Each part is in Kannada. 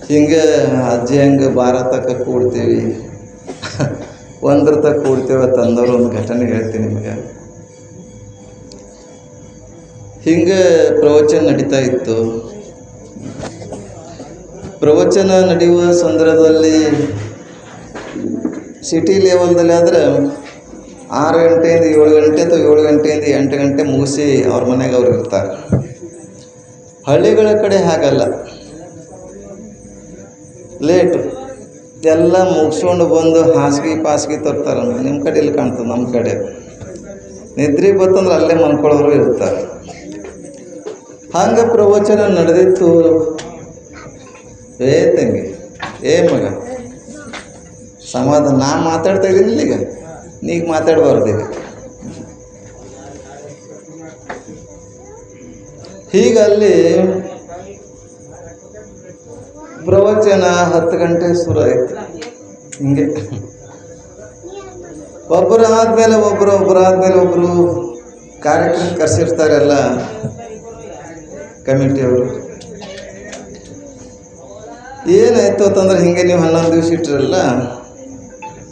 ಹಿಂಗೆ ಅಜ್ಜಿ ಹಂಗೆ ಭಾರತಕ್ಕೆ ಕೂಡ್ತೀವಿ ಒಂದ್ರ ತಕ್ಕ ಕೂಡ್ತೀವಿ ತಂದವರು ಒಂದು ಘಟನೆ ಹೇಳ್ತೀನಿ ನಿಮಗೆ. ಹಿಂಗೆ ಪ್ರವಚನ ನಡೀತಾ ಇತ್ತು. ಪ್ರವಚನ ನಡೆಯುವ ಸಂದರ್ಭದಲ್ಲಿ ಸಿಟಿ ಲೆವೆಲ್ದಲ್ಲಿ ಆದರೆ 6 ಗಂಟೆಯಿಂದ 7 ಗಂಟೆ ಅಥವಾ 7 ಗಂಟೆಯಿಂದ 8 ಗಂಟೆ ಮುಗಿಸಿ ಅವ್ರ ಮನೆಗೆ ಅವ್ರು ಇರ್ತಾರೆ. ಹಳ್ಳಿಗಳ ಕಡೆ ಹಾಗಲ್ಲ, ಲೇಟು ಎಲ್ಲ ಮುಗಿಸ್ಕೊಂಡು ಬಂದು ಹಾಸಿಗೆ ತರ್ತಾರೆ. ನಿಮ್ಮ ಕಡೆ ಇಲ್ಲಿ ಕಾಣ್ತದೆ, ನಮ್ಮ ಕಡೆ ನಿದ್ರೆ ಬತ್ತಂದ್ರೆ ಅಲ್ಲೇ ಮನ್ಕೊಳ್ಳೋರು ಇರ್ತಾರೆ. ಹಂಗೆ ಪ್ರವಚನ ನಡೆದಿತ್ತು. ತಂಗಿ ಮಗ ಸಮಾಧಾನ, ನಾ ಮಾತಾಡ್ತಾ ಇದ್ದೀನಿ ಈಗ, ನೀಗ ಮಾತಾಡಬಾರ್ದು ಈಗ. ಹೀಗಲ್ಲಿ ಪ್ರವಚನ 10 ಗಂಟೆ ಶುರು ಆಯಿತು. ಹಿಂಗೆ ಒಬ್ಬರಾದ್ಮೇಲೆ ಒಬ್ಬರು ಕಾರ್ಯಕ್ರಮ ಕರೆಸಿರ್ತಾರೆಲ್ಲ ಕಮಿಟಿಯವರು. ಏನಾಯ್ತು ಅಂತಂದ್ರೆ ಹಿಂಗೆ ನೀವು 11 ದಿವಸ ಇಟ್ಟಿರಲ್ಲ,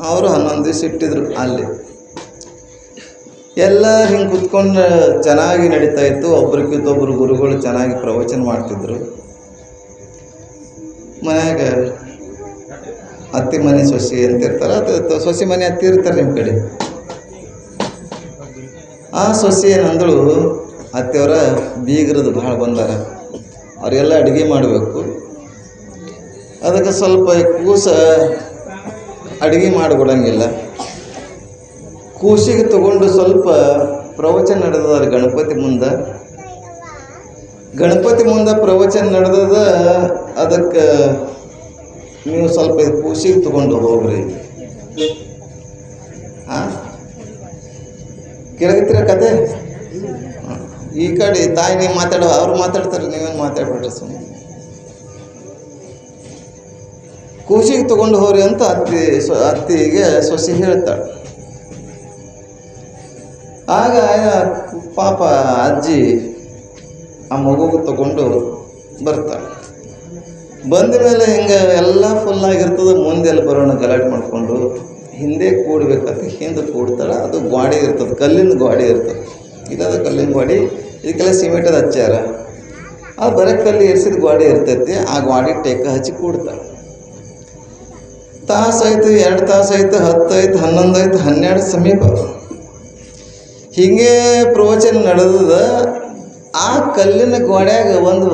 ಅವರು 11 ದಿವಸ ಇಟ್ಟಿದ್ರು. ಅಲ್ಲಿ ಎಲ್ಲ ಹಿಂಗೆ ಕುತ್ಕೊಂಡು ಚೆನ್ನಾಗಿ ನಡೀತಾ ಇತ್ತು. ಒಬ್ರಿಗಿದ್ದೊಬ್ಬರು ಗುರುಗಳು ಚೆನ್ನಾಗಿ ಪ್ರವಚನ ಮಾಡ್ತಿದ್ರು. ಮನ್ಯಾಗ ಅತ್ತಿ ಮನೆ ಸೊಸಿ ಅಂತ ಇರ್ತಾರೆ, ಅದು ಸೊಸಿ ಮನೆ ಅತ್ತಿ ಇರ್ತಾರೆ ನಿಮ್ಮ ಕಡೆ. ಆ ಸೊಸಿ ಏನಂದಳು, ಅತ್ತೆಯವರ ಬೀಗರದು ಭಾಳ ಬಂದಾರ, ಅವರೆಲ್ಲ ಅಡುಗೆ ಮಾಡಬೇಕು, ಅದಕ್ಕೆ ಸ್ವಲ್ಪ ಕೂಸ ಅಡುಗೆ ಮಾಡಿಕೊಡಂಗಿಲ್ಲ, ಕೂಸಿಗೆ ತಗೊಂಡು ಸ್ವಲ್ಪ ಪ್ರವಚನ ನಡೆದದ ಗಣಪತಿ ಮುಂದೆ ಪ್ರವಚನ ನಡೆದದ, ಅದಕ್ಕೆ ನೀವು ಸ್ವಲ್ಪ ಕೂಸಿಗೆ ತಗೊಂಡು ಹೋಗ್ರಿ. ಕೇಳಗತ್ತೀರ ಕತೆ? ಈ ಕಡೆ ತಾಯಿ ನೀವು ಮಾತಾಡೋ, ಅವ್ರು ಮಾತಾಡ್ತಾರೆ, ನೀವೇನು ಮಾತಾಡ್ಬಿಟ್ರಿ ಸುಮ್ಮನೆ. ಕೂಸಿಗೆ ತಗೊಂಡು ಹೋಗ್ರಿ ಅಂತ ಅತ್ತಿಗೆ ಸೊಸಿ ಹೇಳ್ತಾಳೆ. ಆಗ ಪಾಪ ಅಜ್ಜಿ ಆ ಮಗುಗೆ ತಗೊಂಡು ಬರ್ತಾಳೆ. ಬಂದ ಮೇಲೆ ಹಿಂಗೆ ಎಲ್ಲ ಫುಲ್ಲಾಗಿರ್ತದೆ. ಮುಂದೆಲ್ಲ ಬರೋಣ ಗಲಾಟೆ ಮಾಡಿಕೊಂಡು ಹಿಂದೆ ಕೂಡ್ಬೇಕಂತ ಹಿಂದೆ ಕೂಡ್ತಾಳೆ. ಅದು ಗಾಡಿ ಇರ್ತದೆ, ಕಲ್ಲಿನ ಗಾಡಿ ಇರ್ತದೆ. ಇಲ್ಲದ ಕಲ್ಲಿನ ಗಾಡಿ, ಇದಕ್ಕೆಲ್ಲ ಸಿಮೆಂಟದ ಹಚ್ಚಾರ. ಅದು ಬರೀ ಕಲ್ಲು ಇರಿಸಿದ ಗಾಡಿ ಇರ್ತೈತಿ. ಆ ಗಾಡಿ ಟೇಕ ಹಚ್ಚಿ ಕೂಡ್ತಾಳೆ. ತಾಸಾಯ್ತು, 2 ತಾಸಾಯ್ತು, 10 ಆಯ್ತು, 11 ಆಯ್ತು, 12 ಸಮೀಪ ಹೀಗೆ ಪ್ರವಚನ ನಡೆದದ. ಆ ಕಲ್ಲಿನ ಗೋಡ್ಯಾಗ ಒಂದು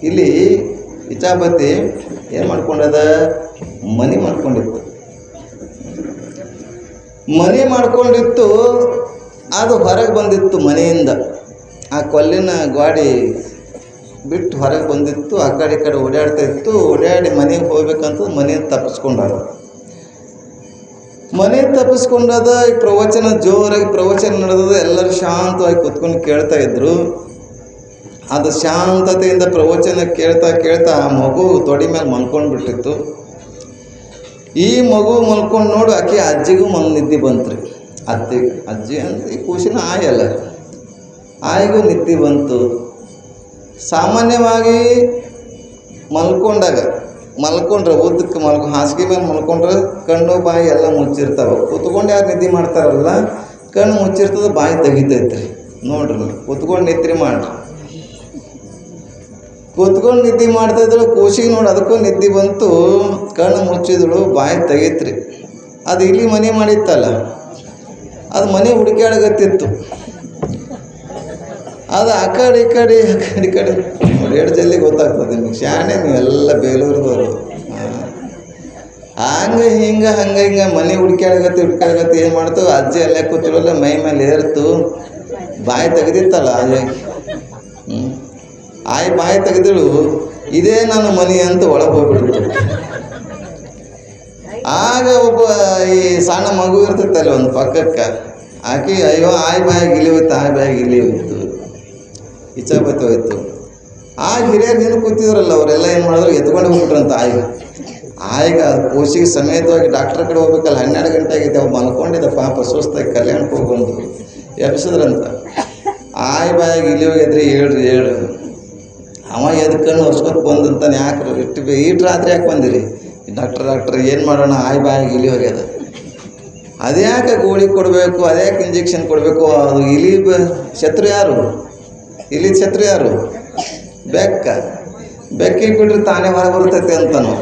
ಇಲಿ ಇಚಾಪತಿ ಏನು ಮಾಡ್ಕೊಂಡದ, ಮನೆ ಮಾಡ್ಕೊಂಡಿತ್ತು. ಅದು ಹೊರಗೆ ಬಂದಿತ್ತು ಮನೆಯಿಂದ. ಆ ಕಲ್ಲಿನ ಗಾಡಿ ಬಿಟ್ಟು ಹೊರಗೆ ಬಂದಿತ್ತು. ಆ ಕಡೆ ಈ ಕಡೆ ಓಡಾಡ್ತಾ ಇತ್ತು. ಓಡಾಡಿ ಮನೆಗೆ ಹೋಗ್ಬೇಕಂತ ಮನೆಯಿಂದ ತಪ್ಪಿಸ್ಕೊಂಡದ. ಈ ಪ್ರವಚನ ಜೋರಾಗಿ ಪ್ರವಚನ ನಡೆದದ. ಎಲ್ಲರೂ ಶಾಂತವಾಗಿ ಕೂತ್ಕೊಂಡು ಕೇಳ್ತಾ ಇದ್ರು. ಅದು ಶಾಂತತೆಯಿಂದ ಪ್ರವಚನ ಕೇಳ್ತಾ ಆ ಮಗು ತೊಡಿ ಮೇಲೆ ಮಲ್ಕೊಂಡು ಬಿಟ್ಟಿತ್ತು. ಈ ಮಗು ಮಲ್ಕೊಂಡು ನೋಡು, ಆಕೆ ಅಜ್ಜಿಗೂ ನಿದ್ದೆ ಬಂತ್ರಿ. ಅಜ್ಜಿ ಅಂತ ಈ ಕೂಸಿನ ಆಯಲ್ಲ, ಆಯಿಗೂ ನಿದ್ದೆ ಬಂತು. ಸಾಮಾನ್ಯವಾಗಿ ಮಲ್ಕೊಂಡ್ರೆ ಉದ್ದಕ್ಕೆ ಹಾಸಿಗೆ ಮೇಲೆ ಮಲ್ಕೊಂಡ್ರೆ ಕಣ್ಣು ಬಾಯಿ ಎಲ್ಲ ಮುಚ್ಚಿರ್ತಾವೆ. ಕೂತ್ಕೊಂಡು ಯಾರು ನಿದ್ದೆ ಮಾಡ್ತಾರಲ್ಲ, ಕಣ್ಣು ಮುಚ್ಚಿರ್ತದೆ, ಬಾಯಿ ತೆಗಿತೈತ್ರಿ. ನೋಡ್ರಿ, ಕೂತ್ಕೊಂಡು ನಿದ್ರೆ ಮಾಡ್ರಿ. ಕೂತ್ಕೊಂಡು ನಿದ್ದೆ ಮಾಡ್ತಾಯಿದ್ರು. ಕೂಸಿಗೆ ನೋಡಿ ಅದಕ್ಕೂ ನಿದ್ದೆ ಬಂತು. ಕಣ್ಣು ಮುಚ್ಚಿದಳು, ಬಾಯಿ ತೆಗೀತ್ರಿ. ಅದು ಇಲ್ಲಿ ಮನೆ ಮಾಡಿತ್ತಲ್ಲ, ಅದು ಮನೆ ಹುಡುಕಾಡಗತ್ತಿತ್ತು. ಅದು ಆ ಕಡೆ ಈ ಕಡೆ ನೋಡಿ, 2 ಜಲ್ದಿ ಗೊತ್ತಾಗ್ತದೆ ನಿಮಗೆ. ಶಾಣೆ ನೀವೆಲ್ಲ ಬೇಲೂರದವರು. ಹಂಗೆ ಮನೆ ಹುಡುಕಾಡಗತ್ತಿ ಏನು ಮಾಡ್ತು, ಅಜ್ಜಿ ಅಲ್ಲೇ ಕೂತಿರಲ್ಲ, ಮೈ ಮೇಲೆ ಏರ್ತು, ಬಾಯಿ ತೆಗೆದಿತ್ತಲ್ಲ ಆಯಿ ಬಾಯಿ ತೆಗೆದಳು. ಇದೇ ನನ್ನ ಮನೆ ಅಂತ ಒಳಗೆ ಹೋಗ್ಬಿಡ್ತು. ಆಗ ಒಬ್ಬ ಈ ಸಣ್ಣ ಮಗು ಇರ್ತೈತಲ್ಲ ಒಂದು ಪಕ್ಕಕ್ಕೆ, ಆಕೆ ಅಯ್ಯೋ ಆಯಿ ಬಾಯಿಗೆ ಇಲಿ ಹೋಯ್ತು, ಇಚ್ಛಾಪತಿ ಹೋಯ್ತು. ಆಗ ಹಿರಿಯರು ಹಿಂದೆ ಕೂತಿದ್ರಲ್ಲ, ಅವರೆಲ್ಲ ಏನು ಮಾಡಿದ್ರು, ಎತ್ಕೊಂಡು ಹೋಗ್ಬಿಟ್ರಂತ ಆಯಿಗ ಕೂಸಿಗೆ ಸಮೇತವಾಗಿ ಡಾಕ್ಟ್ರ್ ಕಡೆ ಹೋಗ್ಬೇಕಲ್ಲ. 12 ಗಂಟೆ ಆಗೈತೆ. ಅವು ಮಲ್ಕೊಂಡಿದ್ದ ಪಾಪ, ಸುಸ್ತಾಗಿ ಕಲ್ಯಾಣಕ್ಕೆ ಹೋಗ್ಬಂದು ಎಬ್ಸಿದ್ರಂತ. ಆಯಿ ಬಾಯಿಗೆ ಇಲ್ಲಿ ಹೋಗಿದ್ರಿ, ಹೇಳ್ರಿ. ಅವ ಕಣ್ಣು ಹೊರ್ಸ್ಕೊತ ಬಂದಂತಾನೆ ಯಾಕೆ ಈಟ್ ರಾತ್ರಿ ಯಾಕೆ ಬಂದಿರಿ? ಡಾಕ್ಟರ್ ಏನು ಮಾಡೋಣ, ಆಯ್ ಬಾಯಾಗಿ ಇಲಿ ಹೋಗ್ಯದ, ಅದ್ಯಾಕೆ ಗೋಳಿ ಕೊಡಬೇಕು, ಅದ್ಯಾಕೆ ಇಂಜೆಕ್ಷನ್ ಕೊಡಬೇಕು? ಅದು ಇಲಿ ಶತ್ರು ಯಾರು? ಇಲಿ ಶತ್ರು ಯಾರು? ಬೆಕ್ಕಿಗೆ ಬಿಡ್ರಿ ತಾನೇ ಹೊರ ಬರ್ತೈತೆ ಅಂತನೋ.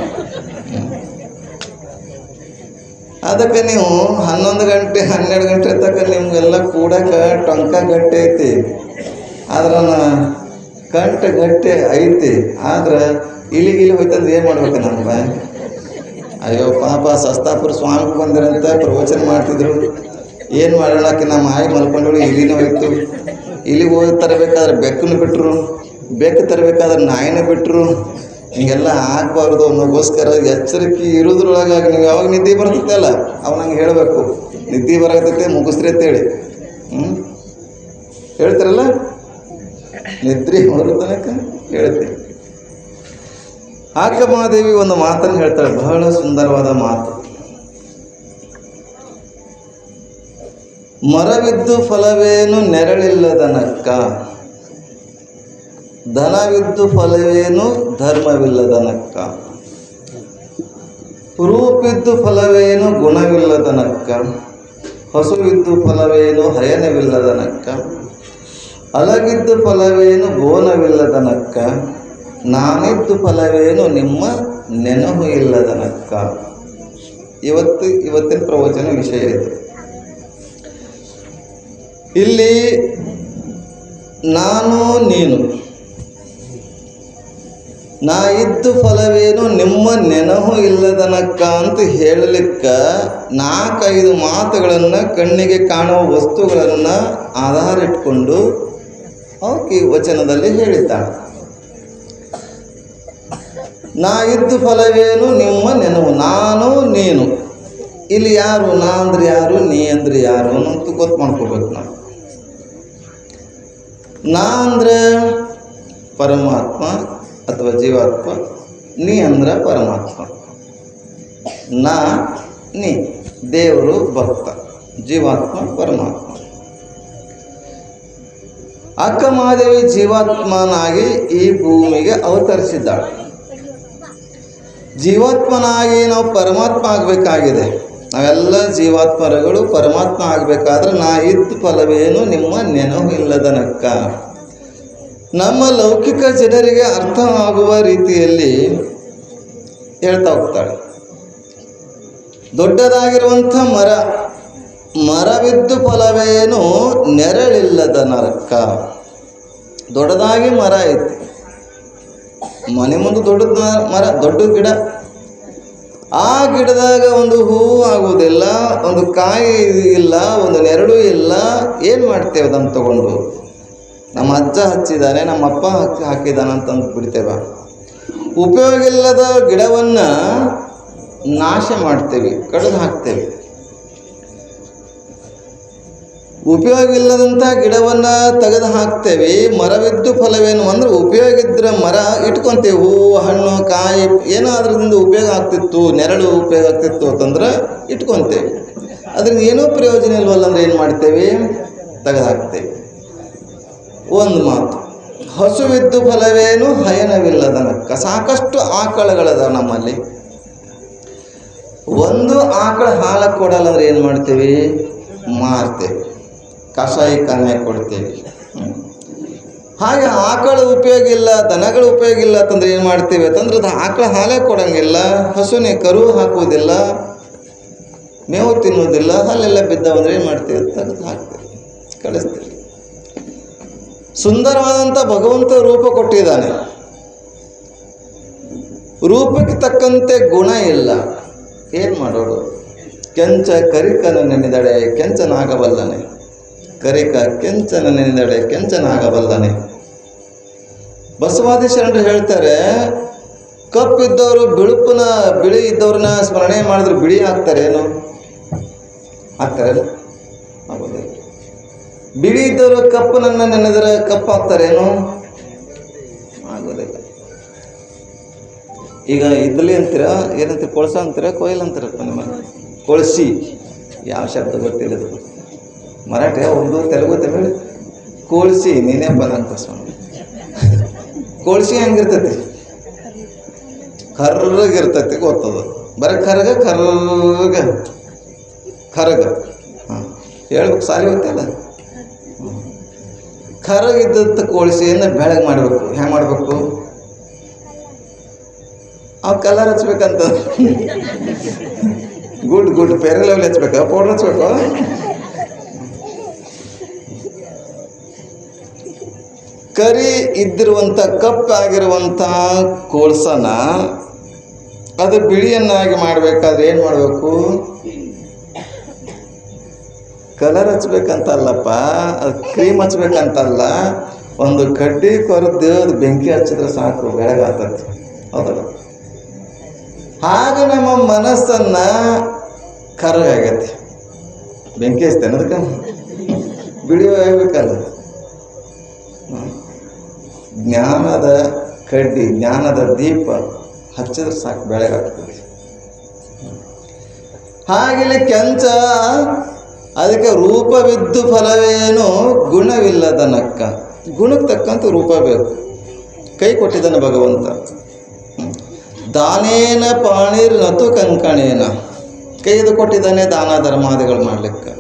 ಅದಕ್ಕೆ ನೀವು 11 ಗಂಟೆ 12 ಗಂಟೆ ತನಕ ನಿಮಗೆಲ್ಲ ಕೂಡಕ್ಕೆ ಟೊಂಕ ಗಟ್ಟಿ ಐತಿ, ಆದ್ರೆ ಕಂಠ ಗಟ್ಟಿ ಐತಿ. ಆದ್ರೆ ಇಲಿಗಿಲಿ ಹೋಯ್ತಂದ್ರೆ ಏನು ಮಾಡ್ಬೇಕು ನಮ್ಮ? ಅಯ್ಯೋ ಪಾಪ ಸಸ್ತಾಪುರ ಸ್ವಾಮಿ ಬಂದಿರಂತ ಪ್ರವಚನ ಮಾಡ್ತಿದ್ರು, ಏನು ಮಾಡೋಣಕ್ಕೆ ನಮ್ಮ ಆಯಿ ಮಲ್ಕೊಂಡಳು, ಇಲಿನೂ ಹೋಯ್ತು. ಇಲಿಗೆ ಹೋಗಿ ತರಬೇಕಾದ್ರೆ ಬೆಕ್ಕನ್ನು ಬಿಟ್ಟರು, ಬೆಕ್ಕು ತರಬೇಕಾದ್ರೆ ನಾಯಿನ ಬಿಟ್ಟರು. ಹಿಂಗೆಲ್ಲ ಆಗಬಾರ್ದು ಅನ್ನೋಗೋಸ್ಕರ ಎಚ್ಚರಿಕೆ ಇರೋದ್ರೊಳಗಾಗಿ ನೀವು ಯಾವಾಗ ನಿದ್ದೆ ಬರ್ತೈತಲ್ಲ ಅವ್ ನಂಗೆ ಹೇಳಬೇಕು, ನಿದ್ದೆ ಬರತೈತೆ ಮುಗಿಸ್ರಿ ಅಂತೇಳಿ. ಹೇಳ್ತಾರಲ್ಲ, ನಿದ್ರೆ ಬರೋ ತನಕ ಹೇಳ್ತೀವಿ. ಆಕಮಾದೇವಿ ಒಂದು ಮಾತನ್ನು ಹೇಳ್ತಾಳೆ, ಬಹಳ ಸುಂದರವಾದ ಮಾತು. ಮರವಿದ್ದು ಫಲವೇನು ನೆರಳಿಲ್ಲದನಕ್ಕ, ಧನವಿದ್ದು ಫಲವೇನು ಧರ್ಮವಿಲ್ಲದನಕ್ಕ, ರೂಪಿದ್ದು ಫಲವೇನು ಗುಣವಿಲ್ಲದನಕ್ಕ, ಹಸುವಿದ್ದು ಫಲವೇನು ಹಯನವಿಲ್ಲದನಕ್ಕ, ಅಲಗಿದ್ದು ಫಲವೇನು ಬೋನವಿಲ್ಲದನಕ್ಕ, ನಾನಿದ್ದು ಫಲವೇನು ನಿಮ್ಮ ನೆನಹು ಇಲ್ಲದನಕ್ಕ. ಇವತ್ತಿನ ಪ್ರವಚನ ವಿಷಯ ಇದು. ಇಲ್ಲಿ ನಾನು ನೀನು, ನಾ ಇದ್ದು ಫಲವೇನು ನಿಮ್ಮ ನೆನಹು ಇಲ್ಲದನಕ್ಕ ಅಂತ ಹೇಳಲಿಕ್ಕೆ 4-5 ಮಾತುಗಳನ್ನು, ಕಣ್ಣಿಗೆ ಕಾಣುವ ವಸ್ತುಗಳನ್ನು ಆಧಾರ ಇಟ್ಕೊಂಡು ಅವಕ್ಕೆ ವಚನದಲ್ಲಿ ಹೇಳಿದ್ದಾಳೆ. ನಾ ಇದ್ದು ಫಲವೇನು ನಿಮ್ಮ ನೆನಹು, ನಾನು ನೀನು. ಇಲ್ಲಿ ಯಾರು? ನಾ ಅಂದ್ರೆ ಯಾರು, ನೀ ಅಂದ್ರೆ ಯಾರು ಅಂತ ಗೊತ್ತು ಮಾಡ್ಕೋಬೇಕು ನಾವು. ನಾ ಅಂದ್ರೆ ಪರಮಾತ್ಮ ಅಥವಾ ಜೀವಾತ್ಮ, ನೀ ಅಂದ್ರೆ ಪರಮಾತ್ಮ. ನಾ ನೀ ದೇವರು ಭಕ್ತ, ಜೀವಾತ್ಮ ಪರಮಾತ್ಮ. ಅಕ್ಕಮಹಾದೇವಿ ಜೀವಾತ್ಮನಾಗಿ ಈ ಭೂಮಿಗೆ ಅವತರಿಸಿದ್ದಾಳೆ. ಜೀವಾತ್ಮನಾಗಿ ನಾವು ಪರಮಾತ್ಮ ಆಗಬೇಕಾಗಿದೆ. ನಾವೆಲ್ಲ ಜೀವಾತ್ಮರುಗಳು ಪರಮಾತ್ಮ ಆಗಬೇಕಾದ್ರೆ ನಾ ಇದ್ದು ಫಲವೇನು ನಿಮ್ಮ ನೆನಹು ಇಲ್ಲದನಕ್ಕ. ನಮ್ಮ ಲೌಕಿಕ ಜನರಿಗೆ ಅರ್ಥ ಆಗುವ ರೀತಿಯಲ್ಲಿ ಹೇಳ್ತಾ ಹೋಗ್ತಾಳೆ. ದೊಡ್ಡದಾಗಿರುವಂಥ ಮರವಿದ್ದು ಫಲವೇನು ನೆರಳಿಲ್ಲದ ನರಕ. ದೊಡ್ಡದಾಗಿ ಮರ ಐತಿ, ಮನೆ ಮುಂದೆ ದೊಡ್ಡ ಮರ, ದೊಡ್ಡ ಗಿಡ. ಆ ಗಿಡದಾಗ ಒಂದು ಹೂವು ಆಗುವುದಿಲ್ಲ, ಒಂದು ಕಾಯಿ ಇಲ್ಲ, ಒಂದು ನೆರಳು ಇಲ್ಲ. ಏನು ಮಾಡ್ತೇವೆ ಅದನ್ನು ತಗೊಂಡು? ನಮ್ಮ ಅಜ್ಜ ಹಚ್ಚಿದ್ದಾನೆ, ನಮ್ಮ ಅಪ್ಪ ಹಾಕಿದ್ದಾನೆ ಅಂತಂದು ಬಿಡ್ತೇವೆ. ಉಪಯೋಗ ಇಲ್ಲದ ಗಿಡವನ್ನು ನಾಶ ಮಾಡ್ತೇವೆ, ಕಡಿದು ಹಾಕ್ತೇವೆ. ಉಪಯೋಗ ಇಲ್ಲದಂಥ ಗಿಡವನ್ನು ತೆಗೆದು ಹಾಕ್ತೇವೆ. ಮರವಿದ್ದು ಫಲವೇನು ಅಂದ್ರೆ ಉಪಯೋಗ ಇದ್ದರೆ ಮರ ಇಟ್ಕೊತೇವೆ. ಹೂವು, ಹಣ್ಣು, ಕಾಯಿ ಏನಾದ್ರಿಂದ ಉಪಯೋಗ ಆಗ್ತಿತ್ತು, ನೆರಳು ಉಪಯೋಗ ಆಗ್ತಿತ್ತು ಅಂತಂದ್ರೆ ಇಟ್ಕೊತೇವೆ. ಅದರಿಂದ ಏನೂ ಪ್ರಯೋಜನ ಇಲ್ವಲ್ಲ ಅಂದ್ರೆ ಏನು ಮಾಡ್ತೇವೆ? ತೆಗೆದು ಹಾಕ್ತೇವೆ. ಒಂದು ಮಾತು, ಹಸುವಿದ್ದು ಫಲವೇನು ಹಯನವಿಲ್ಲದನಕ್ಕ. ಸಾಕಷ್ಟು ಆಕಳುಗಳದ ನಮ್ಮಲ್ಲಿ. ಒಂದು ಆಕಳ ಹಾಲು ಕೊಡಲ್ಲ ಅಂದ್ರೆ ಏನು ಮಾಡ್ತೇವೆ? ಮಾರ್ತೇವೆ, ಕಷಾಯ ಖಾನೆ ಕೊಡ್ತೇವೆ. ಹಾಗೆ ಆಕಳ ಉಪಯೋಗ ಇಲ್ಲ, ದನಗಳ ಉಪಯೋಗ ಇಲ್ಲ ಅಂತಂದ್ರೆ ಏನು ಮಾಡ್ತೇವೆ ಅಂತಂದ್ರೆ ಅದು ಆಕಳ ಹಾಲೇ ಕೊಡೋಂಗಿಲ್ಲ, ಹಸುನೇ ಕರು ಹಾಕುವುದಿಲ್ಲ, ಮೇವು ತಿನ್ನುವುದಿಲ್ಲ, ಹಾಲೆಲ್ಲ ಬಿದ್ದಾವಂದ್ರೆ ಏನು ಮಾಡ್ತೇವೆ? ತೆಗೆದು ಹಾಕ್ತೇವೆ, ಕಳಿಸ್ತೇವೆ. ಸುಂದರವಾದಂಥ ಭಗವಂತ ರೂಪ ಕೊಟ್ಟಿದ್ದಾನೆ. ರೂಪಕ್ಕೆ ತಕ್ಕಂತೆ ಗುಣ ಇಲ್ಲ. ಏನು ಮಾಡೋದು? ಕೆಂಚ ಕರಿಕನ ನೆನೆದಡೆ ಕೆಂಚನಾಗಬಲ್ಲನೆ, ಕರಿಕ ಕೆಂಚನ ನೆನೆದಡೆ ಕೆಂಚನಾಗಬಲ್ಲನೆ. ಬಸವಾದಿ ಶರಣರು ಹೇಳ್ತಾರೆ, ಕಪ್ಪಿದ್ದವರು ಬಿಳಿ ಇದ್ದವ್ರನ್ನ ಸ್ಮರಣೆ ಮಾಡಿದ್ರೆ ಬಿಳಿ ಆಗ್ತಾರೇನು? ಆಗ್ತಾರೇನು? ಆಗೋದಿಲ್ಲ. ಬಿಳಿ ಇದ್ದವರು ಕಪ್ಪನನ್ನು ನೆನೆದರೆ ಕಪ್ಪು ಆಗ್ತಾರೇನು? ಆಗೋದಿಲ್ಲ. ಈಗ ಇದ್ಲಿ ಅಂತೀರ, ಏನಂತೀರ? ಕೊಳಸ ಅಂತೀರ, ಕೊಯ್ಲ್ ಅಂತೀರಪ್ಪ ನಿಮ್ಮ? ಕೊಳಸಿ. ಯಾವ ಶಬ್ದ ಗೊತ್ತಿರೋದು? ಮರಾಠಿ, ಉರ್ದು, ತೆಲುಗು, ತಮಿಳು. ಕೊಳಸಿ. ನೀನೇಪ್ಪ ನಂಗೆ ಸ್ವಾಮಿ. ಕೋಳ್ಸಿ ಹೆಂಗಿರ್ತೈತಿ? ಕರ್ರಗಿರ್ತೈತಿ, ಗೊತ್ತದ. ಬರೀ ಕರ್ಗ ಹಾಂ ಹೇಳ್ಬೇಕು, ಸಾಲಿ ಗೊತ್ತಿಲ್ಲ. ಕರಗಿದ್ದಂಥ ಕೋಳಿಸಿಯನ್ನು ಬೆಳಗ್ಗೆ ಮಾಡಬೇಕು. ಹೆಂಗೆ ಮಾಡಬೇಕು? ಅವು ಕಲರ್ ಹಚ್ಬೇಕಂತ, ಗುಡ್ ಪೇರಲ್ ಲೆವೆಲ್ ಹಚ್ಬೇಕು, ಪೌಡ್ರ್ ಹಚ್ಬೇಕು. ಕರಿ ಇದ್ದಿರುವಂಥ ಕಪ್ಪಾಗಿರುವಂಥ ಕೋಳ್ಸನ ಅದು ಬಿಳಿಯನ್ನಾಗಿ ಮಾಡಬೇಕಾದ್ರೆ ಏನು ಮಾಡಬೇಕು? ಕಲರ್ ಹಚ್ಬೇಕಂತಲ್ಲಪ್ಪ, ಅದು ಕ್ರೀಮ್ ಹಚ್ಬೇಕಂತಲ್ಲ. ಒಂದು ಕಡ್ಡಿ ಕೊರದ್ದು ಅದು ಬೆಂಕಿ ಹಚ್ಚಿದ್ರೆ ಸಾಕು, ಬೆಳಗಾಗ್ತದೆ. ಹೌದಲ್ಲ? ಹಾಗೆ ನಮ್ಮ ಮನಸ್ಸನ್ನು ಕರಗಾಗೈತಿ. ಬೆಂಕಿ ಹಚ್ತೇನೆ ಅದಕ್ಕೆ ಬಿಳಿಯಾಗಬೇಕಲ್ಲ. ಜ್ಞಾನದ ಕಡ್ಡಿ, ಜ್ಞಾನದ ದೀಪ ಹಚ್ಚಿದ್ರೆ ಸಾಕು, ಬೆಳಗಾಗ್ತದೆ. ಹಾಗೆಲ್ಲಿ ಕೆಂಚ, ಅದಕ್ಕೆ ರೂಪವಿದ್ದು ಫಲವೇನು ಗುಣವಿಲ್ಲದ ನಕ್ಕ. ಗುಣಕ್ಕೆ ತಕ್ಕಂಥ ರೂಪ ಬೇಕು. ಕೈ ಕೊಟ್ಟಿದ್ದಾನೆ ಭಗವಂತ. ದಾನೇನ ಪಾಣಿರ್ ನತು ಕಂಕಣೇನ, ಕೈದು ಕೊಟ್ಟಿದ್ದಾನೆ ದಾನ ಧರ್ಮಾದಿಗಳು ಮಾಡಲಿಕ್ಕೆ.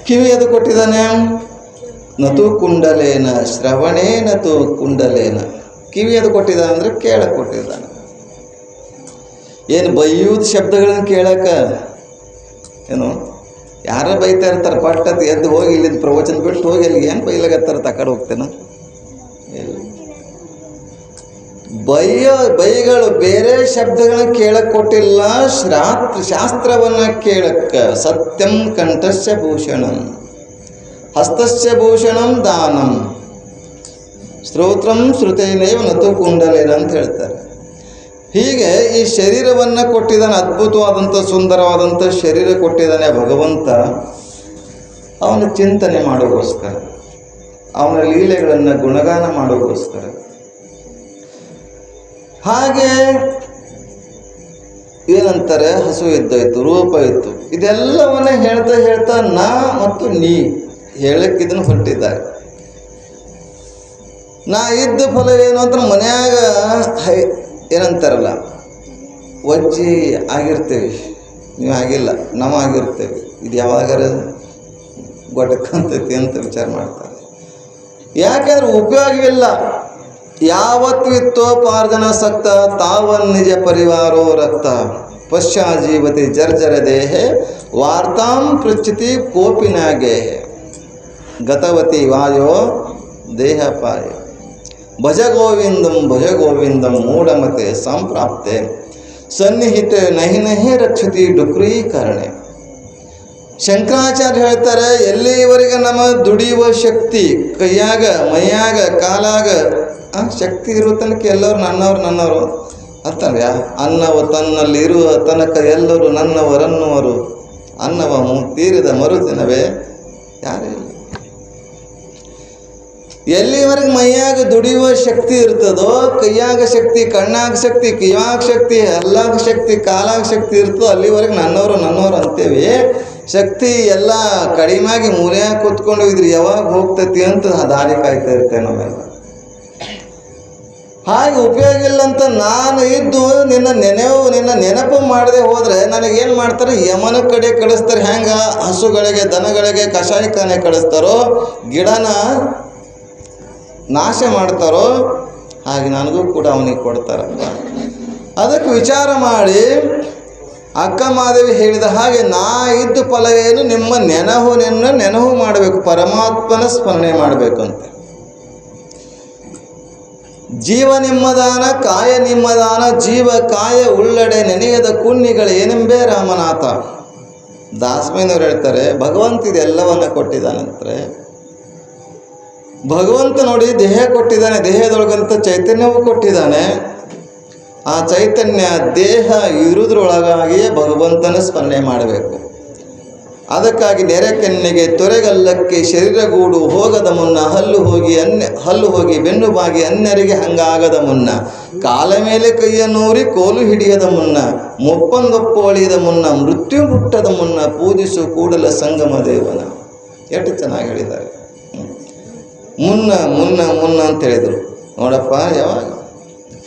ಕಿವಿಯದು ಕೊಟ್ಟಿದ್ದಾನೆ ನತು ಕುಂಡಲೇನ ಶ್ರವಣೇ ನತು ಕುಂಡಲೇನ. ಕಿವಿಯದು ಕೊಟ್ಟಿದ್ದಾನೆ ಅಂದರೆ ಕೇಳಕ್ಕೆ ಕೊಟ್ಟಿದ್ದಾನೆ. ಏನು ಬೈಯುವುದು ಶಬ್ದಗಳನ್ನು ಕೇಳಕ್ಕೆ, ಏನು ಯಾರ ಬೈತಾ ಇರ್ತಾರೆ, ಪಟ್ಟತ್ ಎದ್ದು ಹೋಗಿ ಇಲ್ಲಿಂದ ಪ್ರವಚನ ಬಿಟ್ಟು ಹೋಗಿ ಅಲ್ಲಿಗೆ ಏನು ಬೈಲಾಗತ್ತಾರೆ, ತಕಡೆ ಹೋಗ್ತೇನೆ. ಇಲ್ಲ, ಬೈಗಳು ಬೇರೆ ಶಬ್ದಗಳನ್ನ ಕೇಳಕ್ಕೆ ಕೊಟ್ಟಿಲ್ಲ, ಶಾಸ್ತ್ರವನ್ನು ಕೇಳಕ್ಕೆ. ಸತ್ಯಂ ಕಂಠಸ್ಯ ಭೂಷಣಂ ಹಸ್ತಸ್ಯ ಭೂಷಣಂ ದಾನಂ ಸ್ತೋತ್ರಂ ಶ್ರುತೇನೈವ ನತು ಕುಂಡಲೇನ ಅಂತ ಹೇಳ್ತಾರೆ. ಹೀಗೆ ಈ ಶರೀರವನ್ನು ಕೊಟ್ಟಿದ್ದಾನೆ, ಅದ್ಭುತವಾದಂಥ ಸುಂದರವಾದಂಥ ಶರೀರ ಕೊಟ್ಟಿದ್ದಾನೆ ಭಗವಂತ. ಅವನ ಚಿಂತನೆ ಮಾಡೋಗೋಸ್ಕರ, ಅವನ ಲೀಲೆಗಳನ್ನು ಗುಣಗಾನ ಮಾಡೋಗೋಸ್ಕರ. ಹಾಗೆ ಏನಂತಾರೆ, ಹಸು ಇದ್ದಾಯಿತು, ರೂಪ ಇತ್ತು, ಇದೆಲ್ಲವನ್ನ ಹೇಳ್ತಾ ನಾ ಮತ್ತು ನೀ ಹೇಳಕ್ಕಿದನ್ನು ಹೊರಟಿದ್ದಾರೆ. ನಾ ಇದ್ದ ಫಲ ಏನು ಅಂತ ಮನ್ಯಾಗ ಏನಂತಾರಲ್ಲ, ವಜ್ಜಿ ಆಗಿರ್ತೇವೆ, ನೀವು ಆಗಿಲ್ಲ, ನಾವು ಆಗಿರ್ತೇವೆ. ಇದು ಯಾವಾಗಾರ ಗೊಟ್ಟಕ್ಕಂತೈತಿ ಅಂತ ವಿಚಾರ ಮಾಡ್ತಾರೆ. ಯಾಕೆಂದ್ರೆ ಉಪಯೋಗವಿಲ್ಲ. ಯಾವತ್ತು ಇತ್ತೋ ಪಾರ್ಜನ ಸಕ್ತ ತಾವನ್ ನಿಜ ಪರಿವಾರೋ ರಕ್ತ ಪಶ್ಚಾಜೀವತಿ ಜರ್ಜರ ದೇಹೆ ವಾರ್ತಾಂ ಪೃಚ್ಛತಿ ಕೋಪಿನಾಗೆ ಗತವತಿ ವಾಯೋ ದೇಹಪಾಯ ಭಜ ಗೋವಿಂದಂ ಮೂಢಮತೆ ಸಂಪ್ರಾಪ್ತೆ ಸನ್ನಿಹಿತೆ ನಹಿ ರಕ್ಷತಿ ಡುಕ್ರೀಕರಣೆ. ಶಂಕರಾಚಾರ್ಯ ಹೇಳ್ತಾರೆ, ಎಲ್ಲಿವರೆಗೆ ನಮ್ಮ ದುಡಿಯುವ ಶಕ್ತಿ ಕೈಯಾಗ ಮೈಯಾಗ ಕಾಲಾಗ ಶಕ್ತಿ ಇರುವ ತನಕ ಎಲ್ಲರೂ ನನ್ನವರು ಅಂತಲ್ಲ. ಅನ್ನವ ತನ್ನಲ್ಲಿ ಇರುವ ತನಕ ಎಲ್ಲರೂ ನನ್ನವರನ್ನುವರು, ಅನ್ನವ ತೀರಿದ ಮರುದಿನವೇ ಯಾರೇ ಇಲ್ಲ. ಎಲ್ಲಿವರೆಗೆ ಮೈಯಾಗ ದುಡಿಯುವ ಶಕ್ತಿ ಇರ್ತದೋ, ಕೈಯಾಗ ಶಕ್ತಿ, ಕಣ್ಣಾಗ ಶಕ್ತಿ, ಕಿವ್ಯಾಗ ಶಕ್ತಿ, ಹಲ್ಲಾಗ ಶಕ್ತಿ, ಕಾಲಾಗ ಶಕ್ತಿ ಇರ್ತದೋ, ಅಲ್ಲಿವರೆಗೆ ನನ್ನವರು ಅಂತೇವಿ. ಶಕ್ತಿ ಎಲ್ಲ ಕಡಿಮೆಯಾಗಿ ಮೂಲೆಯಾಗ ಕೂತ್ಕೊಂಡು ಇದ್ರಿ ಯಾವಾಗ ಹೋಗ್ತೈತಿ ಅಂತ ದಾರಿ ಕಾಯ್ತಾ ಇರ್ತೇವೆ ನಾವೆಲ್ಲ. ಹಾಗೆ ಉಪಯೋಗ ಇಲ್ಲ ಅಂತ ನಾನು ಇದ್ದು ನಿನ್ನ ನೆನಪು ಮಾಡದೆ ಹೋದರೆ ನನಗೇನು ಮಾಡ್ತಾರೆ, ಯಮನ ಕಡೆ ಕಳಿಸ್ತಾರೆ. ಹೆಂಗೆ ಹಸುಗಳಿಗೆ ದನಗಳಿಗೆ ಕಷಾಯಖಾನೆ ಕಳಿಸ್ತಾರೋ, ಗಿಡನ ನಾಶ ಮಾಡ್ತಾರೋ, ಹಾಗೆ ನನಗೂ ಕೂಡ ಅವನಿಗೆ ಕೊಡ್ತಾರಪ್ಪ. ಅದಕ್ಕೆ ವಿಚಾರ ಮಾಡಿ ಅಕ್ಕ ಮಾದೇವಿ ಹೇಳಿದ ಹಾಗೆ ನಾ ಇದ್ದು ಫಲವೇನು, ನಿಮ್ಮ ನೆನಹು ಮಾಡಬೇಕು, ಪರಮಾತ್ಮನ ಸ್ಮರಣೆ ಮಾಡಬೇಕು ಅಂತ. ಜೀವ ನಿಮ್ಮದಾನ ಕಾಯ ನಿಮ್ಮದಾನ, ಜೀವ ಕಾಯ ಉಳ್ಳಡೆ ನೆನೆಯದ ಕುನ್ನಿಗಳು ಏನೆಂಬೇ ರಾಮನಾಥ. ದಾಸಮಯ್ಯನವ್ರು ಹೇಳ್ತಾರೆ, ಭಗವಂತ ಇದೆಲ್ಲವನ್ನ ಕೊಟ್ಟಿದ್ದಾನಂತಾರೆ. ಭಗವಂತ ನೋಡಿ ದೇಹ ಕೊಟ್ಟಿದ್ದಾನೆ, ದೇಹದೊಳಗಂತ ಚೈತನ್ಯವೂ ಕೊಟ್ಟಿದ್ದಾನೆ. ಆ ಚೈತನ್ಯ ದೇಹ ಇರುವುದ್ರೊಳಗಾಗಿಯೇ ಭಗವಂತನ ಸ್ಮರಣೆ ಮಾಡಬೇಕು. ಅದಕ್ಕಾಗಿ ನೆರೆಕೆನ್ನೆಗೆ ತೊರೆಗಲ್ಲಕ್ಕೆ ಶರೀರಗೂಡು ಹೋಗದ ಮುನ್ನ ಹಲ್ಲು ಹೋಗಿ ಬೆನ್ನು ಬಾಗಿ ಅನ್ಯರಿಗೆ ಹಂಗಾಗದ ಮುನ್ನ ಕಾಲ ಮೇಲೆ ಕೈಯನ್ನೂರಿ ಕೋಲು ಹಿಡಿಯದ ಮುನ್ನ ಮೊಪ್ಪಂಗೊಪ್ಪು ಅಳಿಯದ ಮುನ್ನ ಮೃತ್ಯು ಹುಟ್ಟದ ಮುನ್ನ ಪೂಜಿಸು ಕೂಡಲ ಸಂಗಮ ದೇವನ. ಎಷ್ಟು ಚೆನ್ನಾಗಿ ಹೇಳಿದ್ದಾರೆ. ಮುನ್ನ ಮುನ್ನ ಮುನ್ನ ಅಂತ ಹೇಳಿದರು. ನೋಡಪ್ಪ, ಯಾವಾಗ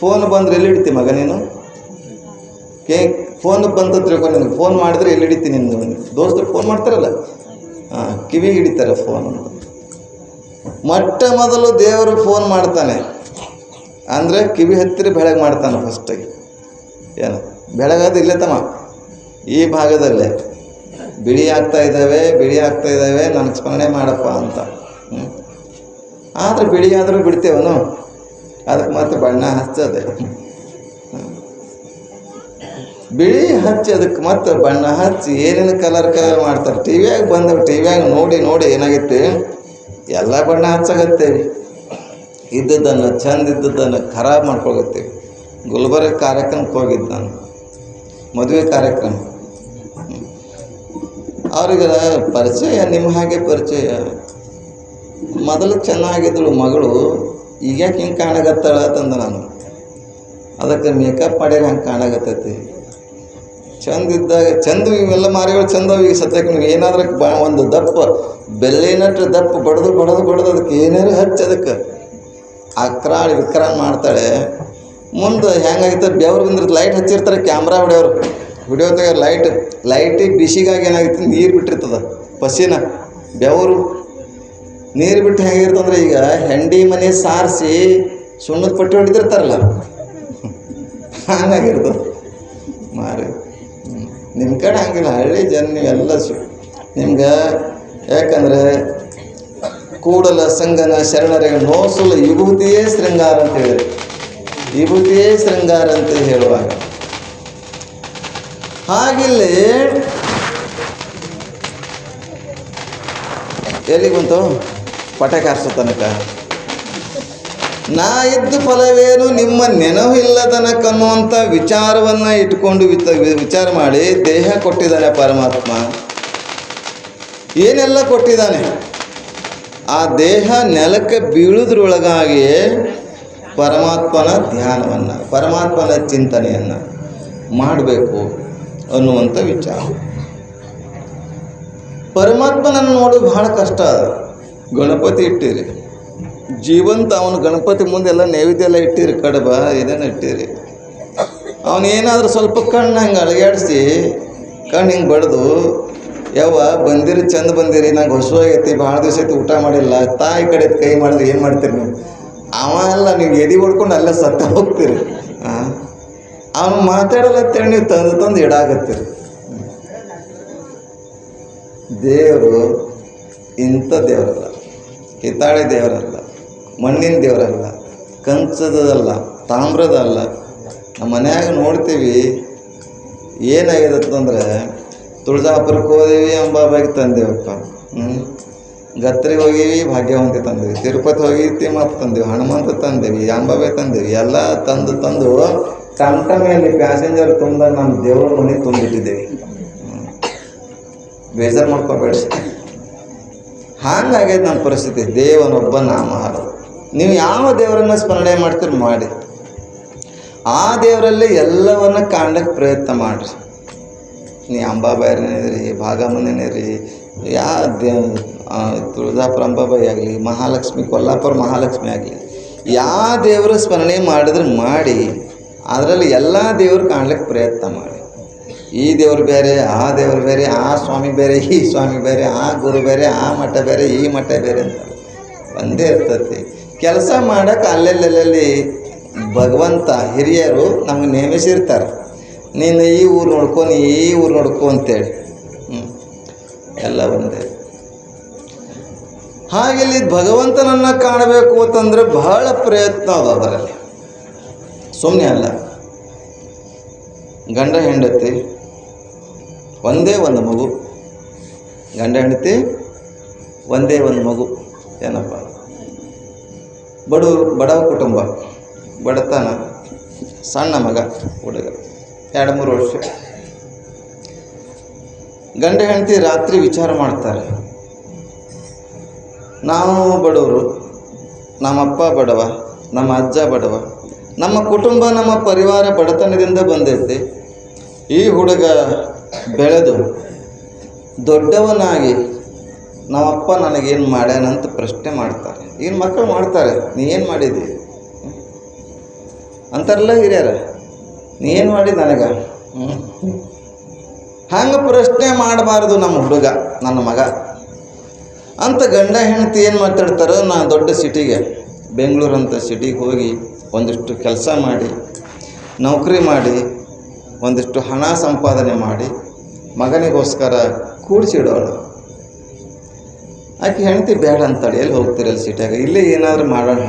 ಫೋನ್ ಬಂದರೆ ಎಲ್ಲಿ ಹಿಡಿತಿ ಮಗ ನೀನು? ಫೋನ್ ಬಂತ ತಿಳ್ಕೊ, ನಿನಗೆ ಫೋನ್ ಮಾಡಿದ್ರೆ ಎಲ್ಲಿ ಹಿಡಿತಿ? ನಿಂದು ದೋಸ್ತರು ಫೋನ್ ಮಾಡ್ತಾರಲ್ಲ, ಕಿವಿಗೆ ಹಿಡಿತಾರೆ ಫೋನ್ ಅಂತ. ಮೊಟ್ಟ ಮೊದಲು ದೇವರು ಫೋನ್ ಮಾಡ್ತಾನೆ ಅಂದರೆ ಕಿವಿ ಹತ್ತಿರ ಬೆಳಗ್ಗೆ ಮಾಡ್ತಾನೆ ಫಸ್ಟಾಗಿ. ಏನು ಬೆಳಗಾದ ಇಲ್ಲೇ ತಮ್ಮ ಈ ಭಾಗದಲ್ಲೇ ಬಿಳಿ ಆಗ್ತಾ ಇದ್ದಾವೆ ನನಗೆ ಸ್ಮರಣೆ ಮಾಡಪ್ಪ ಅಂತ. ಆದರೆ ಬಿಳಿ ಆದರೂ ಬಿಡ್ತೇವನು, ಅದಕ್ಕೆ ಮತ್ತೆ ಬಣ್ಣ ಹಚ್ಚದೆ, ಬಿಳಿ ಹಚ್ಚಿ ಅದಕ್ಕೆ ಮತ್ತೆ ಬಣ್ಣ ಹಚ್ಚಿ ಏನೇನು ಕಲರ್ ಮಾಡ್ತಾರೆ. ಟಿವಿಯಾಗ ಬಂದವು, ಟಿವಿಯಾಗ ನೋಡಿ ಏನಾಗೈತಿ, ಎಲ್ಲ ಬಣ್ಣ ಹಚ್ಚಾಗತ್ತೇವೆ. ಇದ್ದದ್ದನ್ನು ಚಂದ ಇದ್ದದ್ದನ್ನು ಖರಾಬ್ ಮಾಡ್ಕೊಳತ್ತೀವಿ. ಗುಲ್ಬರ್ಗ ಕಾರ್ಯಕ್ರಮಕ್ಕೆ ಹೋಗಿದ್ದು ನಾನು, ಮದುವೆ ಕಾರ್ಯಕ್ರಮ. ಅವ್ರಿಗೆ ಪರಿಚಯ ನಿಮ್ಮ ಹಾಗೆ ಪರಿಚಯ. ಮೊದಲು ಚೆನ್ನಾಗಿದ್ದಳು ಮಗಳು, ಈಗ್ಯಾಕೆ ಹಿಂಗೆ ಕಾಣಗತ್ತಾಳ ಅಂತಂದು ನಾನು. ಅದಕ್ಕೆ ಮೇಕಪ್ ಮಾಡ್ಯಾರ ಹಂಗೆ ಕಾಣಾಗತ್ತೈತಿ. ಚಂದ ಇದ್ದಾಗ ಚಂದ, ಇವೆಲ್ಲ ಮಾರಿಗಳು ಚಂದ. ಈಗ ಸದ್ಯಕ್ಕೆ ನೀವು ಏನಾದ್ರೂ ಒಂದು ದಪ್ಪ ಬೆಳ್ಳಿನಟ್ಟು ದಪ್ಪ ಬಡ್ದು ಅದಕ್ಕೆ ಏನಾರು ಹಚ್ಚಿ ಅದಕ್ಕೆ ಅಕ್ರಾಳ್ ವಿಕ್ರಾಳ್ ಮಾಡ್ತಾಳೆ. ಮುಂದೆ ಹೆಂಗಾಗಿತ್ತು, ಬೆವ್ರು ಬಂದಿರ್ತ, ಲೈಟ್ ಹಚ್ಚಿರ್ತಾರೆ, ಕ್ಯಾಮ್ರಾ ವಿಡಿಯೋ ತೆಗೆ ಲೈಟಿಗೆ ಬಿಸಿಗಾಗಿ ಏನಾಗಿತ್ತು, ನೀರು ಬಿಟ್ಟಿರ್ತದ, ಪಸಿನ ಬೆವರು ನೀರು ಬಿಟ್ಟು ಹೆಂಗಿರ್ತಂದ್ರೆ, ಈಗ ಹೆಂಡಿ ಮನೆ ಸಾರಿಸಿ ಸುಣ್ಣದ ಪಟ್ಟಿ ಹೊಡಿತಿರ್ತಾರಲ್ಲ, ಹಂಗಾಗಿರ್ತದೆ ಮಾರಿ. ನಿಮ್ಮ ಕಡೆ ಹಂಗಿಲ್ಲ, ಹಳ್ಳಿ ಜನ ನೀವೆಲ್ಲ ನಿಮ್ಗೆ. ಯಾಕಂದರೆ ಕೂಡಲ ಸಂಗನ ಶರಣರಿಗೆ ನೋಸಲು ವಿಭೂತಿಯೇ ಶೃಂಗಾರ ಅಂತ ಹೇಳಿರಿ. ವಿಭೂತಿಯೇ ಶೃಂಗಾರ ಅಂತ ಹೇಳುವಾಗ ಹಾಗಿಲ್ಲಿ ಎಲ್ಲಿಗೆ ಬಂತು ಪಟಾಕಿ ಹಾರಿಸೋ ತನಕ. ನಾ ಇದ್ದ ಫಲವೇನು ನಿಮ್ಮ ನೆನಹು ಇಲ್ಲದನಕ ಅನ್ನುವಂಥ ವಿಚಾರವನ್ನು ಇಟ್ಕೊಂಡು ವಿಚಾರ ಮಾಡಿ ದೇಹ ಕೊಟ್ಟಿದ್ದಾನೆ ಪರಮಾತ್ಮ. ಏನೆಲ್ಲ ಕೊಟ್ಟಿದ್ದಾನೆ, ಆ ದೇಹ ನೆಲಕ್ಕೆ ಬೀಳುದ್ರೊಳಗಾಗಿಯೇ ಪರಮಾತ್ಮನ ಧ್ಯಾನವನ್ನು, ಪರಮಾತ್ಮನ ಚಿಂತನೆಯನ್ನು ಮಾಡಬೇಕು ಅನ್ನುವಂಥ ವಿಚಾರ. ಪರಮಾತ್ಮನನ್ನು ನೋಡೋದು ಬಹಳ ಕಷ್ಟ. ಗಣಪತಿ ಇಟ್ಟಿರಿ, ಜೀವಂತ ಅವನು ಗಣಪತಿ ಮುಂದೆಲ್ಲ ನೈವೇದ್ಯ ಎಲ್ಲ ಇಟ್ಟಿರಿ, ಕಡಬ ಏನೇನು ಇಟ್ಟಿರಿ. ಅವನೇನಾದರೂ ಸ್ವಲ್ಪ ಕಣ್ಣು ಹಂಗೆ ಅಳಗಾಡಿಸಿ ಕಣ್ಣು ಹಿಂಗೆ ಬಡ್ದು, ಯಾವ ಬಂದಿರಿ ಚಂದ ಬಂದಿರಿ, ನಂಗೆ ಹೊಸವಾಗೈತಿ, ಭಾಳ ದಿವಸ ಐತಿ ಊಟ ಮಾಡಿಲ್ಲ, ತಾಯಿ ಕಡೆ ಕೈ ಮಾಡಿದ್ರೆ ಏನು ಮಾಡ್ತೀರಿ ನೀವು? ಅವ ಎಲ್ಲ ನೀವು ಎದೆ ಹೊಡ್ಕೊಂಡು ಅಲ್ಲೇ ಸತ್ತ ಹೋಗ್ತೀರಿ. ಅವನು ಮಾತಾಡೋಲ್ಲತ್ತೇಳಿ ನೀವು ತಂದು ಇಡಾಗತ್ತೀರಿ. ದೇವರು ಇಂಥ ದೇವರಲ್ಲ, ಹಿತಾಳೆ ದೇವರಲ್ಲ, ಮಣ್ಣಿನ ದೇವರಲ್ಲ, ಕಂಚದಲ್ಲ, ತಾಮ್ರದಲ್ಲ. ನಮ್ಮ ಮನ್ಯಾಗ ನೋಡ್ತೀವಿ ಏನಾಗಿದತ್ತಂದ್ರೆ, ತುಳಜಾಪುರಕ್ಕೆ ಹೋದೀವಿ ಅಂಬಾಬಾಗಿ ತಂದೇವಪ್ಪ, ಗತ್ರಿಗೆ ಹೋಗೀವಿ ಭಾಗ್ಯವಂತಿ ತಂದೇವಿ, ತಿರುಪತಿ ಹೋಗಿರ್ತಿ ಮತ್ತು ತಂದೆವು, ಹನುಮಂತ ತಂದೇವಿ, ಅಂಬಾಬಾಯಿ ತಂದೇವಿ. ಎಲ್ಲ ತಂದು ಟಮ್ಟಮೆಯಲ್ಲಿ ಪ್ಯಾಸೆಂಜರ್ ತುಂಬ ನಮ್ಮ ದೇವ್ರ ಮನೆ ತುಂಬಿಟ್ಟಿದ್ದೇವೆ. ಬೇಜಾರು ಮಾಡ್ಕೋಬೇಡಿ. ಹಾಗಾಗೈತೆ ನಮ್ಮ ಪರಿಸ್ಥಿತಿ. ದೇವನೊಬ್ಬ ನಾಮಹಾರ. ನೀವು ಯಾವ ದೇವರನ್ನು ಸ್ಮರಣೆ ಮಾಡ್ತೀರಿ ಮಾಡಿ, ಆ ದೇವರಲ್ಲಿ ಎಲ್ಲವನ್ನ ಕಾಣಕ್ಕೆ ಪ್ರಯತ್ನ ಮಾಡಿರಿ. ನೀ ಅಂಬಾಬಾಯಿನೇ ರೀ, ಭಾಗಮನೇ ರೀ, ತುಳಜಾಪುರ ಅಂಬಾಬಾಯಿ ಆಗಲಿ, ಮಹಾಲಕ್ಷ್ಮಿ ಕೊಲ್ಲಾಪುರ ಮಹಾಲಕ್ಷ್ಮಿ ಆಗಲಿ, ಯಾವ ದೇವರ ಸ್ಮರಣೆ ಮಾಡಿದ್ರೆ ಮಾಡಿ, ಅದರಲ್ಲಿ ಎಲ್ಲ ದೇವರು ಕಾಣ್ಲಿಕ್ಕೆ ಪ್ರಯತ್ನ ಮಾಡಿ. ಈ ದೇವ್ರು ಬೇರೆ, ಆ ದೇವ್ರು ಬೇರೆ, ಆ ಸ್ವಾಮಿ ಬೇರೆ, ಈ ಸ್ವಾಮಿ ಬೇರೆ, ಆ ಗುರು ಬೇರೆ, ಆ ಮಠ ಬೇರೆ, ಈ ಮಠ ಬೇರೆ ಅಂತ ಒಂದೇ ಇರ್ತೈತಿ. ಕೆಲಸ ಮಾಡೋಕೆ ಅಲ್ಲೆಲ್ಲಿ ಭಗವಂತ ಹಿರಿಯರು ನಮಗೆ ನೇಮಿಸಿರ್ತಾರೆ. ನೀನು ಈ ಊರು ನೋಡ್ಕೊ, ನೀ ಈ ಊರು ನೋಡ್ಕೊ ಅಂತೇಳಿ. ಎಲ್ಲ ಒಂದೇ. ಹಾಗೆಲ್ಲಿ ಭಗವಂತನನ್ನು ಕಾಣಬೇಕು ಅಂತಂದರೆ ಬಹಳ ಪ್ರಯತ್ನ ಅದ ಅದರಲ್ಲಿ, ಸುಮ್ಮನೆ ಅಲ್ಲ. ಗಂಡ ಹೆಂಡತಿ ಒಂದೇ ಒಂದು ಮಗು, ಗಂಡ ಹೆಂಡತಿ ಒಂದೇ ಒಂದು ಮಗು. ಏನಪ್ಪ, ಬಡವ ಕುಟುಂಬ, ಬಡತನ, ಸಣ್ಣ ಮಗ, ಹುಡುಗ 2-3 ವರ್ಷ. ಗಂಡ ಹೆಂಡತಿ ರಾತ್ರಿ ವಿಚಾರ ಮಾಡ್ತಾರೆ, ನಾವು ಬಡವರು, ನಮ್ಮಪ್ಪ ಬಡವ, ನಮ್ಮ ಅಜ್ಜ ಬಡವ, ನಮ್ಮ ಕುಟುಂಬ ನಮ್ಮ ಪರಿವಾರ ಬಡತನದಿಂದ ಬಂದೈತಿ. ಈ ಹುಡುಗ ಬೆಳೆದು ದೊಡ್ಡವನಾಗಿ ನಮ್ಮಪ್ಪ ನನಗೇನು ಮಾಡ್ಯಾನಂತ ಪ್ರಶ್ನೆ ಮಾಡ್ತಾರೆ. ಏನು ಮಕ್ಕಳು ಮಾಡ್ತಾರೆ, ನೀ ಏನು ಮಾಡಿದಿ ಅಂತಾರಲ್ಲ ಹಿರಿಯರ, ನೀ ಏನು ಮಾಡಿದ ನನಗೆ. ಹಂಗೆ ಪ್ರಶ್ನೆ ಮಾಡಬಾರ್ದು ನಮ್ಮ ಹುಡುಗ, ನನ್ನ ಮಗ ಅಂತ. ಗಂಡ ಹೆಂಡತಿ ಏನು ಮಾತಾಡ್ತಾರೋ, ನಾ ದೊಡ್ಡ ಸಿಟಿಗೆ, ಬೆಂಗಳೂರು ಅಂತ ಸಿಟಿಗೆ ಹೋಗಿ ಒಂದಿಷ್ಟು ಕೆಲಸ ಮಾಡಿ, ನೌಕರಿ ಮಾಡಿ, ಒಂದಿಷ್ಟು ಹಣ ಸಂಪಾದನೆ ಮಾಡಿ ಮಗನಿಗೋಸ್ಕರ ಕೂಡಿಸಿಡೋಳು. ಆಕೆ ಹೆಂಡತಿ ಬೇಡ ಅಂತಾಳೆ. ಎಲ್ಲಿ ಹೋಗ್ತೀರಲ್ಲ ಸಿಟಿಯಾಗ, ಇಲ್ಲೇ ಏನಾದರೂ ಮಾಡೋಣ,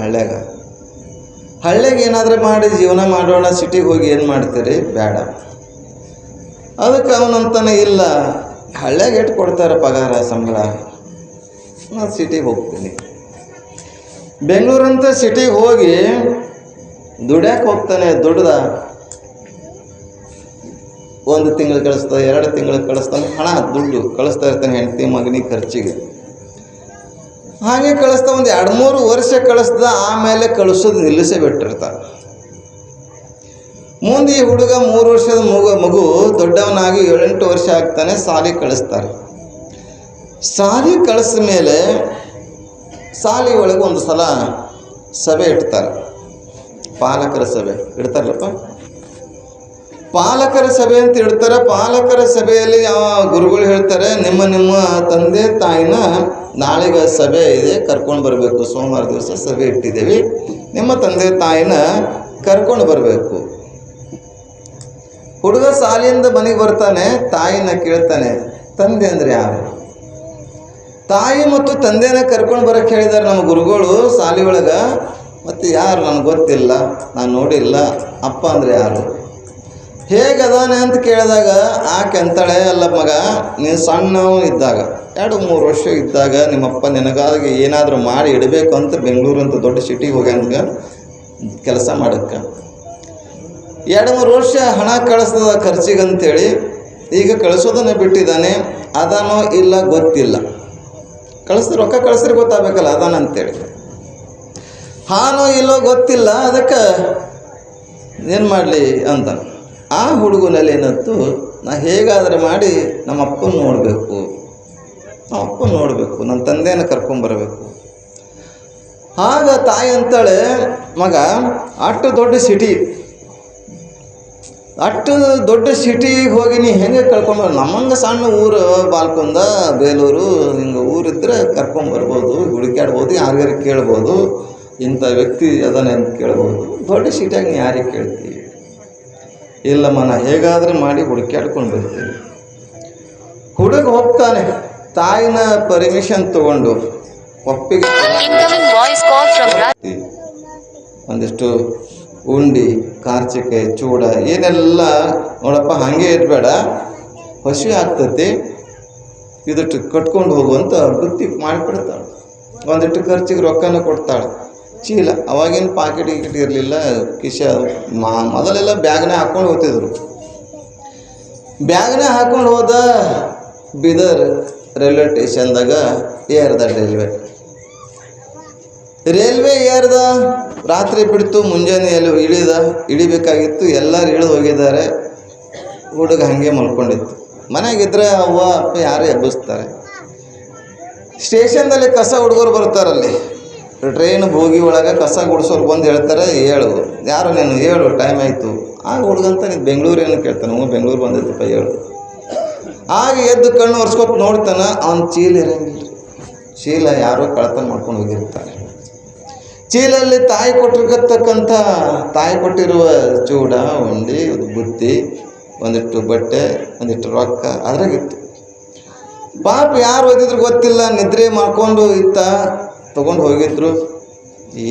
ಹಳ್ಳಿಯಾಗ ಏನಾದರೂ ಮಾಡಿ ಜೀವನ ಮಾಡೋಣ, ಸಿಟಿಗೆ ಹೋಗಿ ಏನು ಮಾಡ್ತೀರಿ, ಬೇಡ. ಅದಕ್ಕೆ ಅವನಂತಾನೆ, ಇಲ್ಲ ಹಳ್ಳಿಯಾಗ ಎಷ್ಟು ಕೊಡ್ತಾರೆ ಪಗಾರ ಸಂಬಳ, ನಾನು ಸಿಟಿಗೆ ಹೋಗ್ತೀನಿ. ಬೆಂಗಳೂರಂತ ಸಿಟಿಗೆ ಹೋಗಿ ದುಡ್ಯಾಕೆ ಹೋಗ್ತಾನೆ. ದುಡ್ದ 1 ತಿಂಗಳು ಕಳಿಸ್ತಾನೆ, 2 ತಿಂಗಳು ಕಳಿಸ್ತಾನೆ, ಹಣ ದುಡ್ಡು ಕಳಿಸ್ತಾ ಇರ್ತಾನೆ ಹೆಂಡತಿ ಮಗನಿಗೆ ಖರ್ಚಿಗೆ. ಹಾಗೆ ಕಳಿಸ್ತಾ ಒಂದು 2-3 ವರ್ಷ ಕಳಿಸ್ದ, ಆಮೇಲೆ ಕಳಿಸೋದು ನಿಲ್ಲಿಸೇ ಬಿಟ್ಟಿರ್ತಾರೆ. ಮುಂದೆ ಈ ಹುಡುಗ 3 ವರ್ಷದ ಮಗು ದೊಡ್ಡವನಾಗಿ 7-8 ವರ್ಷ ಆಗ್ತಾನೆ, ಸಾಲಿ ಕಳಿಸ್ತಾರೆ. ಸಾಲಿ ಕಳಿಸಿದ ಮೇಲೆ ಸಾಲಿ ಒಳಗೆ ಒಂದು ಸಲ ಸಭೆ ಇಡ್ತಾರೆ, ಪಾಲಕರ ಸಭೆ ಇಡ್ತಾರಲ್ಲಪ್ಪ. ಪಾಲಕರ ಸಭೆ ಅಂತ ಇಡ್ತಾರೆ. ಪಾಲಕರ ಸಭೆಯಲ್ಲಿ ಯಾವ ಗುರುಗಳು ಹೇಳ್ತಾರೆ, ನಿಮ್ಮ ತಂದೆ ತಾಯಿನ ನಾಳೆಗೆ ಸಭೆ ಇದೆ, ಕರ್ಕೊಂಡು ಬರಬೇಕು. ಸೋಮವಾರ ದಿವಸ ಸಭೆ ಇಟ್ಟಿದ್ದೇವೆ, ನಿಮ್ಮ ತಂದೆ ತಾಯಿನ ಕರ್ಕೊಂಡು ಬರಬೇಕು. ಹುಡುಗ ಸಾಲಿಯಿಂದ ಮನೆಗೆ ಬರ್ತಾನೆ, ತಾಯಿನ ಕೇಳ್ತಾನೆ, ತಂದೆ ಅಂದರೆ ಯಾರು? ತಾಯಿ ಮತ್ತು ತಂದೆನ ಕರ್ಕೊಂಡು ಬರೋಕ್ಕೆ ಹೇಳಿದ್ದಾರೆ ನಮ್ಮ ಗುರುಗಳು ಸಾಲಿ ಒಳಗೆ. ಮತ್ತು ಯಾರು ನನಗೆ ಗೊತ್ತಿಲ್ಲ, ನಾನು ನೋಡಿಲ್ಲ. ಅಪ್ಪ ಅಂದರೆ ಯಾರು, ಹೇಗದಾನೆ ಅಂತ ಕೇಳಿದಾಗ ಆಕೆ ಅಂತಾಳೆ, ಅಲ್ಲ ಮಗ, ನೀನು ಸಣ್ಣವ ಇದ್ದಾಗ 2-3 ವರ್ಷ ಇದ್ದಾಗ ನಿಮ್ಮಪ್ಪ ನಿನಗಾಗಿ ಏನಾದರೂ ಮಾಡಿ ಇಡಬೇಕು ಅಂತ ಬೆಂಗಳೂರು ಅಂತ ದೊಡ್ಡ ಸಿಟಿಗೆ ಹೋಗ್ಯಾನಗ ಕೆಲಸ ಮಾಡೋಕ್ಕೆ. 2-3 ವರ್ಷ ಹಣ ಕಳಿಸ್ತದ ಖರ್ಚಿಗಂತೇಳಿ. ಈಗ ಕಳಿಸೋದನ್ನು ಬಿಟ್ಟಿದ್ದಾನೆ, ಅದಾನೋ ಇಲ್ಲ ಗೊತ್ತಿಲ್ಲ. ರೊಕ್ಕ ಕಳಿಸ್ರೆ ಗೊತ್ತಾಗಬೇಕಲ್ಲ ಅದಾನಂತೇಳಿ. ಹಾನೋ ಇಲ್ಲೋ ಗೊತ್ತಿಲ್ಲ, ಅದಕ್ಕೆ ಏನು ಮಾಡಲಿ ಅಂತ ಆ ಹುಡುಗನಲ್ಲಿ ಏನತ್ತು, ನಾ ಹೇಗಾದರೆ ಮಾಡಿ ನಮ್ಮ ಅಪ್ಪನ ನೋಡಬೇಕು, ನನ್ನ ತಂದೆಯನ್ನು ಕರ್ಕೊಂಬರಬೇಕು. ಆಗ ತಾಯಿ ಅಂತಾಳೆ, ಮಗ ಅಷ್ಟು ದೊಡ್ಡ ಸಿಟಿಗೆ ಹೋಗಿ ನೀ ಹೆಂಗೆ ಕರ್ಕೊಂಬರ, ನಮ್ಮಂಗೆ ಸಣ್ಣ ಊರು ಬಾಲ್ಕೊಂಡ ಬೇಲೂರು ಹಿಂಗೆ ಊರಿದ್ರೆ ಕರ್ಕೊಂಬರ್ಬೋದು, ಹುಡುಕಾಡ್ಬೋದು, ಯಾರಿಗಾರು ಕೇಳ್ಬೋದು, ಇಂಥ ವ್ಯಕ್ತಿ ಅದನ್ನೇ ಅಂತ ಕೇಳ್ಬೋದು. ದೊಡ್ಡ ಸಿಟಿಯಾಗ ನೀ ಯಾರಿಗೆ ಕೇಳ್ತೀವಿ? ಇಲ್ಲಮ್ಮ, ನಾ ಹೇಗಾದರೂ ಮಾಡಿ ಹುಡುಕಾಡ್ಕೊಂಡು ಬರ್ತೀನಿ. ಹುಡುಗ ಹೋಗ್ತಾನೆ, ತಾಯಿನ ಪರ್ಮಿಷನ್ ತಗೊಂಡು ಒಪ್ಪಿಗೆ ಒಂದಿಷ್ಟು ಉಂಡಿ, ಕಾರ್ಚಿಕೆ, ಚೂಡ ಏನೆಲ್ಲ ನೋಡಪ್ಪ, ಹಾಗೆ ಇರಬೇಡ, ಹಸಿವೆ ಆಗ್ತೈತಿ, ಇದಟ್ಟು ಕಟ್ಕೊಂಡು ಹೋಗುವಂತ ಬುತ್ತಿ ಮಾಡಿಬಿಡ್ತಾಳೆ. ಒಂದಿಟ್ಟು ಖರ್ಚಿಗೆ ರೊಕ್ಕನ ಕೊಡ್ತಾಳೆ. ಚೀಲ, ಅವಾಗಿನ ಪಾಕೆಟ್ ಗಿಕೆಟ್ ಇರಲಿಲ್ಲ, ಮೊದಲೆಲ್ಲ ಬ್ಯಾಗ್ನೇ ಹಾಕ್ಕೊಂಡು ಹೋಗ್ತಿದ್ರು. ಬ್ಯಾಗ್ನೇ ಹಾಕ್ಕೊಂಡು ಹೋದ. ಬೀದರ್ ರೈಲ್ವೆ ಸ್ಟೇಷನ್ದಾಗ ಏರ್ದ ರೈಲ್ವೆ ಏರ್ದ. ರಾತ್ರಿ ಬಿಡ್ತು, ಮುಂಜಾನೆ ಇಳಿಬೇಕಾಗಿತ್ತು. ಎಲ್ಲರೂ ಇಳಿದು ಹೋಗಿದ್ದಾರೆ. ಹುಡುಗ ಹಾಗೆ ಮಲ್ಕೊಂಡಿತ್ತು. ಮನೆಯಾಗಿದ್ದರೆ ಅವ್ವ ಅಪ್ಪ ಯಾರು ಎಬ್ಬಿಸ್ತಾರೆ. ಸ್ಟೇಷನ್ದಲ್ಲಿ ಕಸ ಹುಡುಗರು ಬರ್ತಾರಲ್ಲಿ, ಟ್ರೈನ್ ಬೋಗಿ ಒಳಗೆ ಕಸ ಗುಡಿಸೋರು ಬಂದು ಹೇಳ್ತಾರೆ, ಹೇಳು ಯಾರು ನೀನು, ಹೇಳು ಟೈಮ್ ಆಯಿತು. ಆಗ ಹುಡುಗಂತ ನೀನು ಬೆಂಗಳೂರು ಏನು ಕೇಳ್ತಾನೆ, ಬೆಂಗಳೂರು ಬಂದಿದ್ದಪ್ಪ ಹೇಳು. ಆಗ ಎದ್ದು ಕಣ್ಣು ಒರೆಸ್ಕೊಟ್ಟು ನೋಡ್ತಾನೆ, ಅವ್ನ ಚೀಲ ಇರಂಗಿಲ್ಲ. ಚೀಲ ಯಾರೋ ಕಳ್ತನ ಮಾಡ್ಕೊಂಡು ಹೋಗಿರ್ತಾರೆ. ಚೀಲಲ್ಲಿ ತಾಯಿ ಕೊಟ್ಟಿರುವ ಚೂಡ, ಉಂಡಿ, ಬುತ್ತಿ, ಒಂದಿಷ್ಟು ಬಟ್ಟೆ, ಒಂದಿಷ್ಟು ರೊಕ್ಕ ಅದ್ರಾಗಿತ್ತು. ಪಾಪ ಯಾರು ಓದಿದ್ರು ಗೊತ್ತಿಲ್ಲ, ನಿದ್ರೆ ಮಾಡ್ಕೊಂಡು ತೊಗೊಂಡು ಹೋಗಿದ್ರು.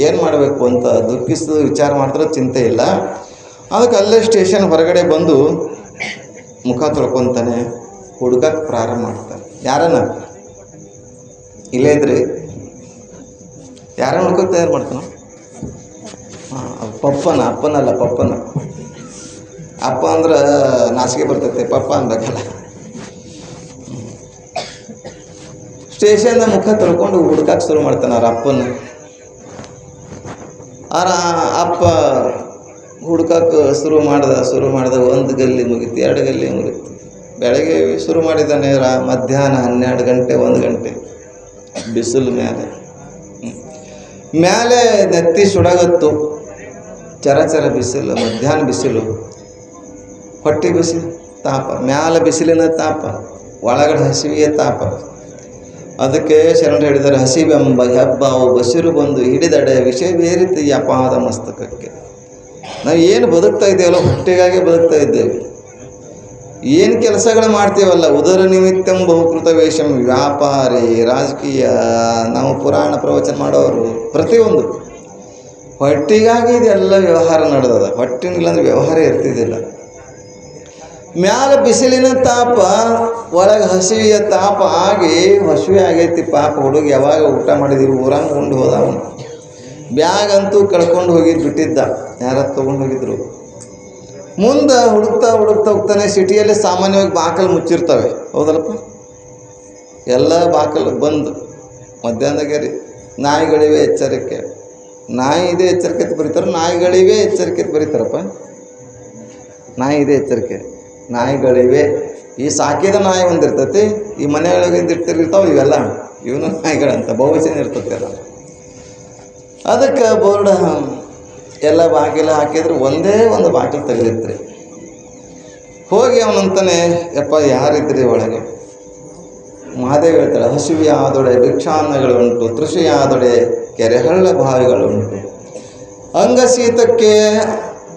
ಏನು ಮಾಡಬೇಕು ಅಂತ ದುಃಖಿಸಿದ ವಿಚಾರ ಮಾಡ್ತಾರೆ, ಚಿಂತೆ ಇಲ್ಲ. ಅದಕ್ಕೆ ಅಲ್ಲೇ ಸ್ಟೇಷನ್ ಹೊರಗಡೆ ಬಂದು ಮುಖ ತೊಳ್ಕೊತಾನೆ, ಹುಡುಗಕ್ಕೆ ಪ್ರಾರಂಭ ಮಾಡ್ತಾನೆ. ಯಾರನ್ನ ಇಲ್ಲೇ ಇದ್ರಿ ಯಾರನ್ನ ಹುಡ್ಕೋಕ್ ತಯಾರು ಮಾಡ್ತಾನ? ಅಪ್ಪನಲ್ಲ ಪಪ್ಪನ. ಅಪ್ಪ ಅಂದ್ರೆ ನಾಚಿಕೆ ಬರ್ತೈತೆ, ಪಪ್ಪ ಅನ್ಬೇಕಲ್ಲ. ಸ್ಟೇಷನ್ನ ಮುಖ ತೊಳ್ಕೊಂಡು ಹುಡುಕಕ್ಕೆ ಶುರು ಮಾಡ್ತಾನೆ ಅವ್ರ ಅಪ್ಪನ. ಅಪ್ಪ ಹುಡ್ಕಕ್ಕೆ ಶುರು ಮಾಡ್ದ. 1 ಗಲ್ಲಿ ಮುಗೀತು, 2 ಗಲ್ಲಿ ಮುಗೀತು. ಬೆಳಗ್ಗೆ ಶುರು ಮಾಡಿದ್ದಾನೆ, ಮಧ್ಯಾಹ್ನ 12 ಗಂಟೆ 1 ಗಂಟೆ ಬಿಸಿಲು ಮೇಲೆ. ಮ್ಯಾಲೆ ನೆತ್ತಿ ಸುಡಗತ್ತು, ಚರ ಬಿಸಿಲು, ಮಧ್ಯಾಹ್ನ ಬಿಸಿಲು, ಹೊಟ್ಟೆ ಬಿಸಿಲು ತಾಪ, ಮ್ಯಾಲೆ ಬಿಸಿಲಿನ ತಾಪ, ಒಳಗಡೆ ಹಸಿವೆಯ ತಾಪ. ಅದಕ್ಕೆ ಶರಣರು ಹೇಳಿದ್ದಾರೆ, ಹಸಿವೆಂಬ ಹೆಬ್ಬಾವು ಬಸಿರು ಬಂದು ಹಿಡಿದಡೆ ವಿಷವೇರಿತು ಅಪಾದ ಮಸ್ತಕಕ್ಕೆ. ನಾವು ಏನು ಬದುಕ್ತಾ ಇದ್ದೇವಲ್ಲ ಹೊಟ್ಟೆಗಾಗಿ ಬದುಕ್ತಾ ಇದ್ದೇವೆ. ಏನು ಕೆಲಸಗಳು ಮಾಡ್ತೀವಲ್ಲ, ಉದರ ನಿಮಿತ್ತಂ ಬಹುಕೃತ ವೇಷಂ, ವ್ಯಾಪಾರಿ, ರಾಜಕೀಯ, ನಾವು ಪುರಾಣ ಪ್ರವಚನ ಮಾಡೋರು, ಪ್ರತಿಯೊಂದು ಹೊಟ್ಟೆಗಾಗಿ ಇದೆಲ್ಲ ವ್ಯವಹಾರ ನಡೆದದ. ಹೊಟ್ಟೆನಿಲ್ಲಾಂದ್ರೆ ವ್ಯವಹಾರ ಇರ್ತಿದ್ದಿಲ್ಲ. ಮ್ಯಾಲ ಬಿಸಿಲಿನ ತಾಪ, ಒಳಗೆ ಹಸಿವೆಯ ತಾಪ ಆಗಿ ಹಸಿವೆ ಆಗೈತಿ ಪಾಪ. ಹುಡುಗ ಯಾವಾಗ ಊಟ ಮಾಡಿದಿರು ಊರಂಗೆ ಉಂಡು ಹೋದ. ಅವನು ಬ್ಯಾಗ್ ಅಂತೂ ಕಳ್ಕೊಂಡು ಹೋಗಿದ್ದು ಬಿಟ್ಟಿದ್ದ, ಯಾರ ತೊಗೊಂಡು ಹೋಗಿದ್ರು. ಮುಂದೆ ಹುಡುಕ್ತಾ ಹೋಗ್ತಾನೆ. ಸಿಟಿಯಲ್ಲಿ ಸಾಮಾನ್ಯವಾಗಿ ಬಾಕಲು ಮುಚ್ಚಿರ್ತವೆ, ಹೌದಲ್ಲಪ್ಪ? ಎಲ್ಲ ಬಾಕಲು ಬಂದು ಮಧ್ಯಾಹ್ನದಾಗೆ ರೀ ನಾಯಿಗಳಿವೆ ಎಚ್ಚರಿಕೆ. ನಾಯಿ ಇದೆ ಎಚ್ಚರಿಕೆ ಅಂತ ಬರೀತಾರೆ, ನಾಯಿಗಳಿವೆ ಎಚ್ಚರಿಕೆ ಅಂತ ಬರೀತಾರಪ್ಪ. ನಾಯಿ ಇದೆ ಎಚ್ಚರಿಕೆ, ನಾಯಿಗಳಿವೆ. ಈ ಸಾಕಿದ ನಾಯಿ ಒಂದಿರ್ತೈತಿ, ಈ ಮನೆಯೊಳಗಿಂದ ಇರ್ತಾವೆ ಇವೆಲ್ಲ, ಇವನು ನಾಯಿಗಳಂತ ಬಹುವಚನ ಇರ್ತೈತೆ ಎಲ್ಲ. ಅದಕ್ಕೆ ಬೋರ್ಡ್ ಎಲ್ಲ ಬಾಗಿಲು ಹಾಕಿದ್ರೆ ಒಂದೇ ಒಂದು ಬಾಗಿಲು ತೆಗೆದಿತ್ರಿ. ಹೋಗಿ ಅವನಂತಾನೆ, ಯಪ್ಪ ಯಾರಿದ್ರಿ ಒಳಗೆ? ಮಹಾದೇವಿ ಹೇಳ್ತಾಳೆ, ಹಸಿವೆಯಾದೊಡೆ ಭಿಕ್ಷಾನ್ನಗಳುಂಟು, ತೃಷಿಯಾದೊಡೆ ಕೆರೆಹಳ್ಳ ಬಾವಿಗಳುಂಟು, ಅಂಗಶೀತಕ್ಕೆ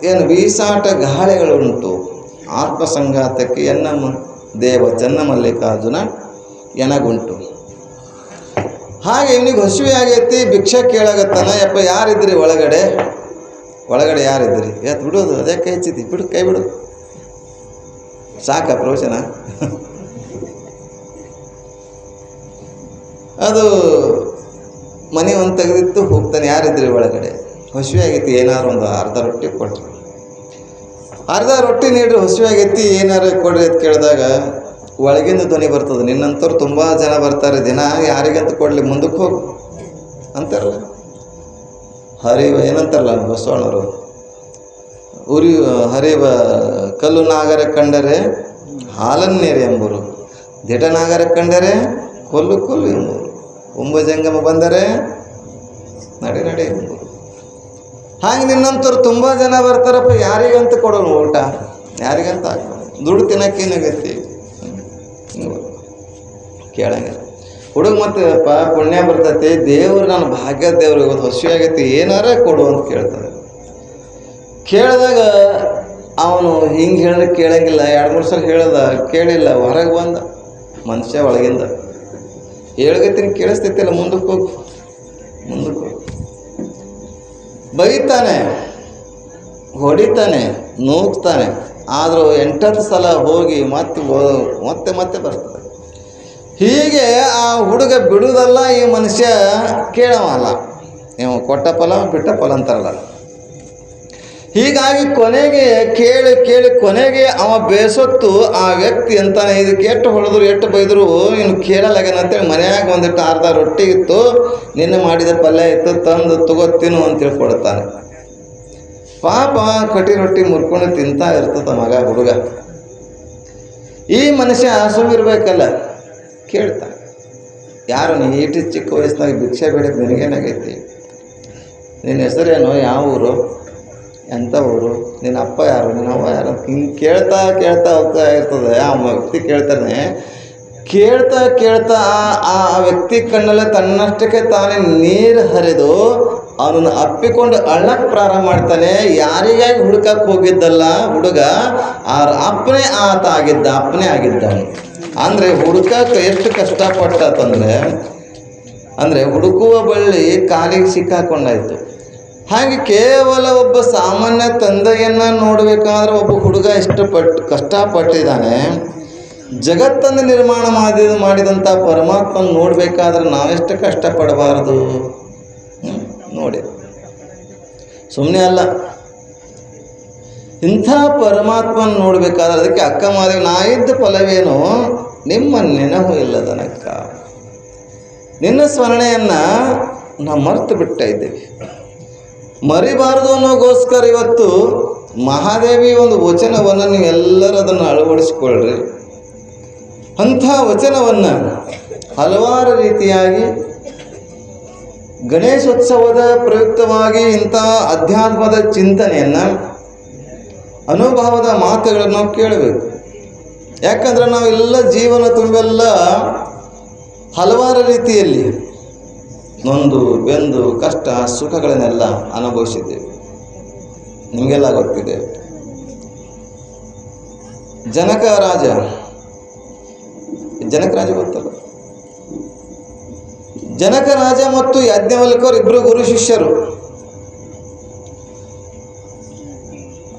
ಏನು ಬೀಸಾಟ ಗಾಳಿಗಳುಂಟು, ಆತ್ಮಸಂಘಾತಕ್ಕೆ ಎನ್ನಮ್ಮ ದೇವ ಚನ್ನಮಲ್ಲಿಕಾರ್ಜುನ ಎನಗುಂಟು. ಹಾಗೆ ಇವನಿಗೆ ಹಸಿವೆ ಆಗೈತಿ, ಭಿಕ್ಷೆ ಕೇಳಾಗತ್ತಾನ. ಯಪ್ಪ ಯಾರಿದ್ರಿ ಒಳಗಡೆ? ಒಳಗಡೆ ಯಾರಿದ್ರಿ? ಎತ್ತು ಬಿಡೋದು, ಅದೇ ಕೈ ಹಚ್ಚಿದ್ದಿ, ಬಿಡು, ಕೈ ಬಿಡು, ಸಾಕ ಪ್ರವಚನ. ಅದು ಮನೆ ಒಂದು ತೆಗೆದಿತ್ತು, ಹೋಗ್ತಾನೆ, ಯಾರಿದ್ರಿ ಒಳಗಡೆ? ಹಸಿವೆ ಆಗೈತಿ, ಏನಾರು ಒಂದು ಅರ್ಧ ರೊಟ್ಟಿ ಕೊಟ್ರಿ. ಅರ್ಧ ರೊಟ್ಟಿ ನೀಡ್ರಿ, ಹಸಿವೆ ಆಗೈತಿ, ಏನಾರು ಕೊಡ್ರಿ ಅಂತ ಕೇಳಿದಾಗ ಒಳಗಿಂದ ಧ್ವನಿ ಬರ್ತದೆ, ನಿನ್ನಂಥವ್ರು ತುಂಬ ಜನ ಬರ್ತಾರೆ ದಿನ, ಯಾರಿಗಂತ ಕೊಡಲಿ, ಮುಂದಕ್ಕೆ ಹೋಗು ಅಂತಾರಲ್ಲ. ಹರಿವ ಏನಂತಾರಲ್ಲ ಬಸವಣ್ಣವರು, ಹರಿವ ಕಲ್ಲು ನಾಗರ ಕಂಡರೆ ಹಾಲನ್ನೇರಿ ಎಂಬರು, ದಿಟ ನಾಗರ ಕಂಡರೆ ಕೊಲ್ಲು ಎಂಬರು, ಜಂಗಮ ಬಂದರೆ ನಡೆ ಎಂಬರು. ಹಾಗೆ ನಿನ್ನಂಥವ್ರು ತುಂಬ ಜನ ಬರ್ತಾರಪ್ಪ, ಯಾರಿಗಂತ ಕೊಡೋನು ಊಟ, ಯಾರಿಗಂತ ದುಡ್ಡು ತಿನ್ನಕ್ಕೇನಾಗೈತಿ ಕೇಳಂಗಿಲ್ಲ. ಹುಡುಗ ಮತ್ತೆ ಪುಣ್ಯ ಬರ್ತೈತಿ, ದೇವ್ರು ನನ್ನ ಭಾಗ್ಯ ದೇವ್ರು, ಇವತ್ತು ಹಸಿವೆ ಆಗೈತಿ, ಏನಾರ ಕೊಡು ಅಂತ ಕೇಳ್ತಾರೆ. ಕೇಳಿದಾಗ ಅವನು ಹಿಂಗೆ ಹೇಳಿದ್ರೆ ಕೇಳಂಗಿಲ್ಲ, 2-3 ಸಲ ಹೇಳ್ದ, ಕೇಳಿಲ್ಲ, ಹೊರಗೆ ಬಂದ ಮನುಷ್ಯ ಒಳಗಿಂದ. ಹೇಳ್ಗತ್ತೀನಿ ಕೇಳಿಸ್ತೈತಿಲ್ಲ, ಮುಂದಕ್ಕೆ ಹೋಗು. ಬೈತಾನೆ, ಹೊಡಿತಾನೆ, ನೂಗ್ತಾನೆ, ಆದರೂ 8 ಸಲ ಹೋಗಿ ಮತ್ತೆ ಬರ್ತದೆ. ಹೀಗೆ ಆ ಹುಡುಗ ಬಿಡುವುದಲ್ಲ, ಈ ಮನುಷ್ಯ ಕೇಳವಲ್ಲ, ನೀವು ಕೊಟ್ಟ ಫಲ ಬಿಟ್ಟ ಫಲ ಅಂತಾರಲ್ಲ. ಹೀಗಾಗಿ ಕೊನೆಗೆ ಕೇಳಿ ಕೊನೆಗೆ ಅವ ಬೇಸತ್ತು ಆ ವ್ಯಕ್ತಿ ಅಂತಾನೆ, ಇದಕ್ಕೆ ಎಷ್ಟು ಹೊಡೆದ್ರು ಎಷ್ಟು ಬೈದರು ಇನ್ನು ಕೇಳಲಾಗೇನಂತೇಳಿ ಮನ್ಯಾಗ ಒಂದಿಟ್ಟು ಅರ್ಧ ರೊಟ್ಟಿ ಇತ್ತು, ನಿನ್ನೆ ಮಾಡಿದ ಪಲ್ಯ ಇತ್ತು, ತಂದು ತಗೋತೀನು ಅಂತೇಳಿ ಕೊಡ್ತಾನೆ. ಪಾಪ ಕಟಿ ರೊಟ್ಟಿ ಮುರ್ಕೊಂಡು ತಿಂತಾ ಇರ್ತದ ಹುಡುಗ. ಈ ಮನುಷ್ಯ ಸುಮ್ಮಿರ್ಬೇಕಲ್ಲ, ಕೇಳ್ತಾನೆ, ಯಾರು ನೀ ಇಟ್ಟು ಚಿಕ್ಕ ವಯಸ್ಸಿನಾಗ ಭಿಕ್ಷೆ ಬೇಡಕ್ಕೆ ನಿನಗೇನಾಗೈತಿ? ನಿನ್ನ ಹೆಸರೇನು, ಯಾವ ಊರು, ಎಂಥ ಊರು, ನಿನ್ನ ಅಪ್ಪ ಯಾರು, ನಿನ್ನ ಅವ್ವ ಯಾರು ಅಂತ ಹಿಂಗೆ ಕೇಳ್ತಾ ಹೋಗ್ತಾ ಇರ್ತದೆ. ಆ ವ್ಯಕ್ತಿ ಕೇಳ್ತಾ ಆ ವ್ಯಕ್ತಿ ಕಣ್ಣಲ್ಲೇ ತನ್ನಷ್ಟಕ್ಕೆ ತಾನೇ ನೀರು ಹರಿದು ಅವನನ್ನು ಅಪ್ಪಿಕೊಂಡು ಅಳ್ಳಕ್ಕೆ ಪ್ರಾರಂಭ ಮಾಡ್ತಾನೆ. ಯಾರಿಗಾಗಿ ಹುಡುಕಕ್ಕೆ ಹೋಗಿದ್ದಲ್ಲ ಹುಡುಗ, ಅಪ್ಪನೇ ಆಗಿದ್ದವನು. ಅಂದರೆ ಹುಡುಕಕ್ಕೆ ಎಷ್ಟು ಕಷ್ಟಪಟ್ಟಂದರೆ ಹುಡುಕುವ ಬಳ್ಳಿ ಕಾಲಿಗೆ ಸಿಕ್ಕಾಕೊಂಡಾಯ್ತು. ಹಾಗೆ ಕೇವಲ ಒಬ್ಬ ಸಾಮಾನ್ಯ ತಂದೆಯನ್ನು ನೋಡಬೇಕಾದ್ರೆ ಒಬ್ಬ ಹುಡುಗ ಕಷ್ಟಪಟ್ಟಿದ್ದಾನೆ. ಜಗತ್ತನ್ನು ನಿರ್ಮಾಣ ಮಾಡಿದಂಥ ಪರಮಾತ್ಮನ ನೋಡಬೇಕಾದ್ರೆ ನಾವೆಷ್ಟು ಕಷ್ಟಪಡಬಾರ್ದು ನೋಡಿ. ಸುಮ್ಮನೆ ಅಲ್ಲ, ಇಂಥ ಪರಮಾತ್ಮನ ನೋಡಬೇಕಾದ್ರೆ ಅದಕ್ಕೆ ಅಕ್ಕ ಮಾದೇವಿ, ನಾ ಇದ್ದ ಫಲವೇನು ನಿಮ್ಮ ನೆನಹು ಇಲ್ಲದನಕ್ಕ, ನಿನ್ನ ಸ್ಮರಣೆಯನ್ನು ನಾವು ಮರೆತು ಬಿಡ್ತಾ ಇದ್ದೇವೆ. ಮರಿಬಾರದು ಅನ್ನೋಗೋಸ್ಕರ ಇವತ್ತು ಮಹಾದೇವಿ ಒಂದು ವಚನವನ್ನು ನೀವೆಲ್ಲರೂ ಅದನ್ನು ಅಳವಡಿಸ್ಕೊಳ್ರಿ. ಅಂಥ ವಚನವನ್ನು ಹಲವಾರು ರೀತಿಯಾಗಿ ಗಣೇಶೋತ್ಸವದ ಪ್ರಯುಕ್ತವಾಗಿ ಇಂಥ ಅಧ್ಯಾತ್ಮದ ಚಿಂತನೆಯನ್ನು, ಅನುಭವದ ಮಾತುಗಳನ್ನು ಕೇಳಬೇಕು. ಯಾಕಂದರೆ ನಾವೆಲ್ಲ ಜೀವನ ತುಂಬೆಲ್ಲ ಹಲವಾರು ರೀತಿಯಲ್ಲಿ ನೊಂದು ಬೆಂದು ಕಷ್ಟ ಸುಖಗಳನ್ನೆಲ್ಲ ಅನುಭವಿಸಿದ್ದೇವೆ. ನಿಮಗೆಲ್ಲ ಗೊತ್ತಿದೆ. ಜನಕ ರಾಜ ಗೊತ್ತಲ್ಲ. ಜನಕ ರಾಜ ಮತ್ತು ಯಾಜ್ಞವಲ್ಕ್ಯರು ಇಬ್ಬರು ಗುರು ಶಿಷ್ಯರು.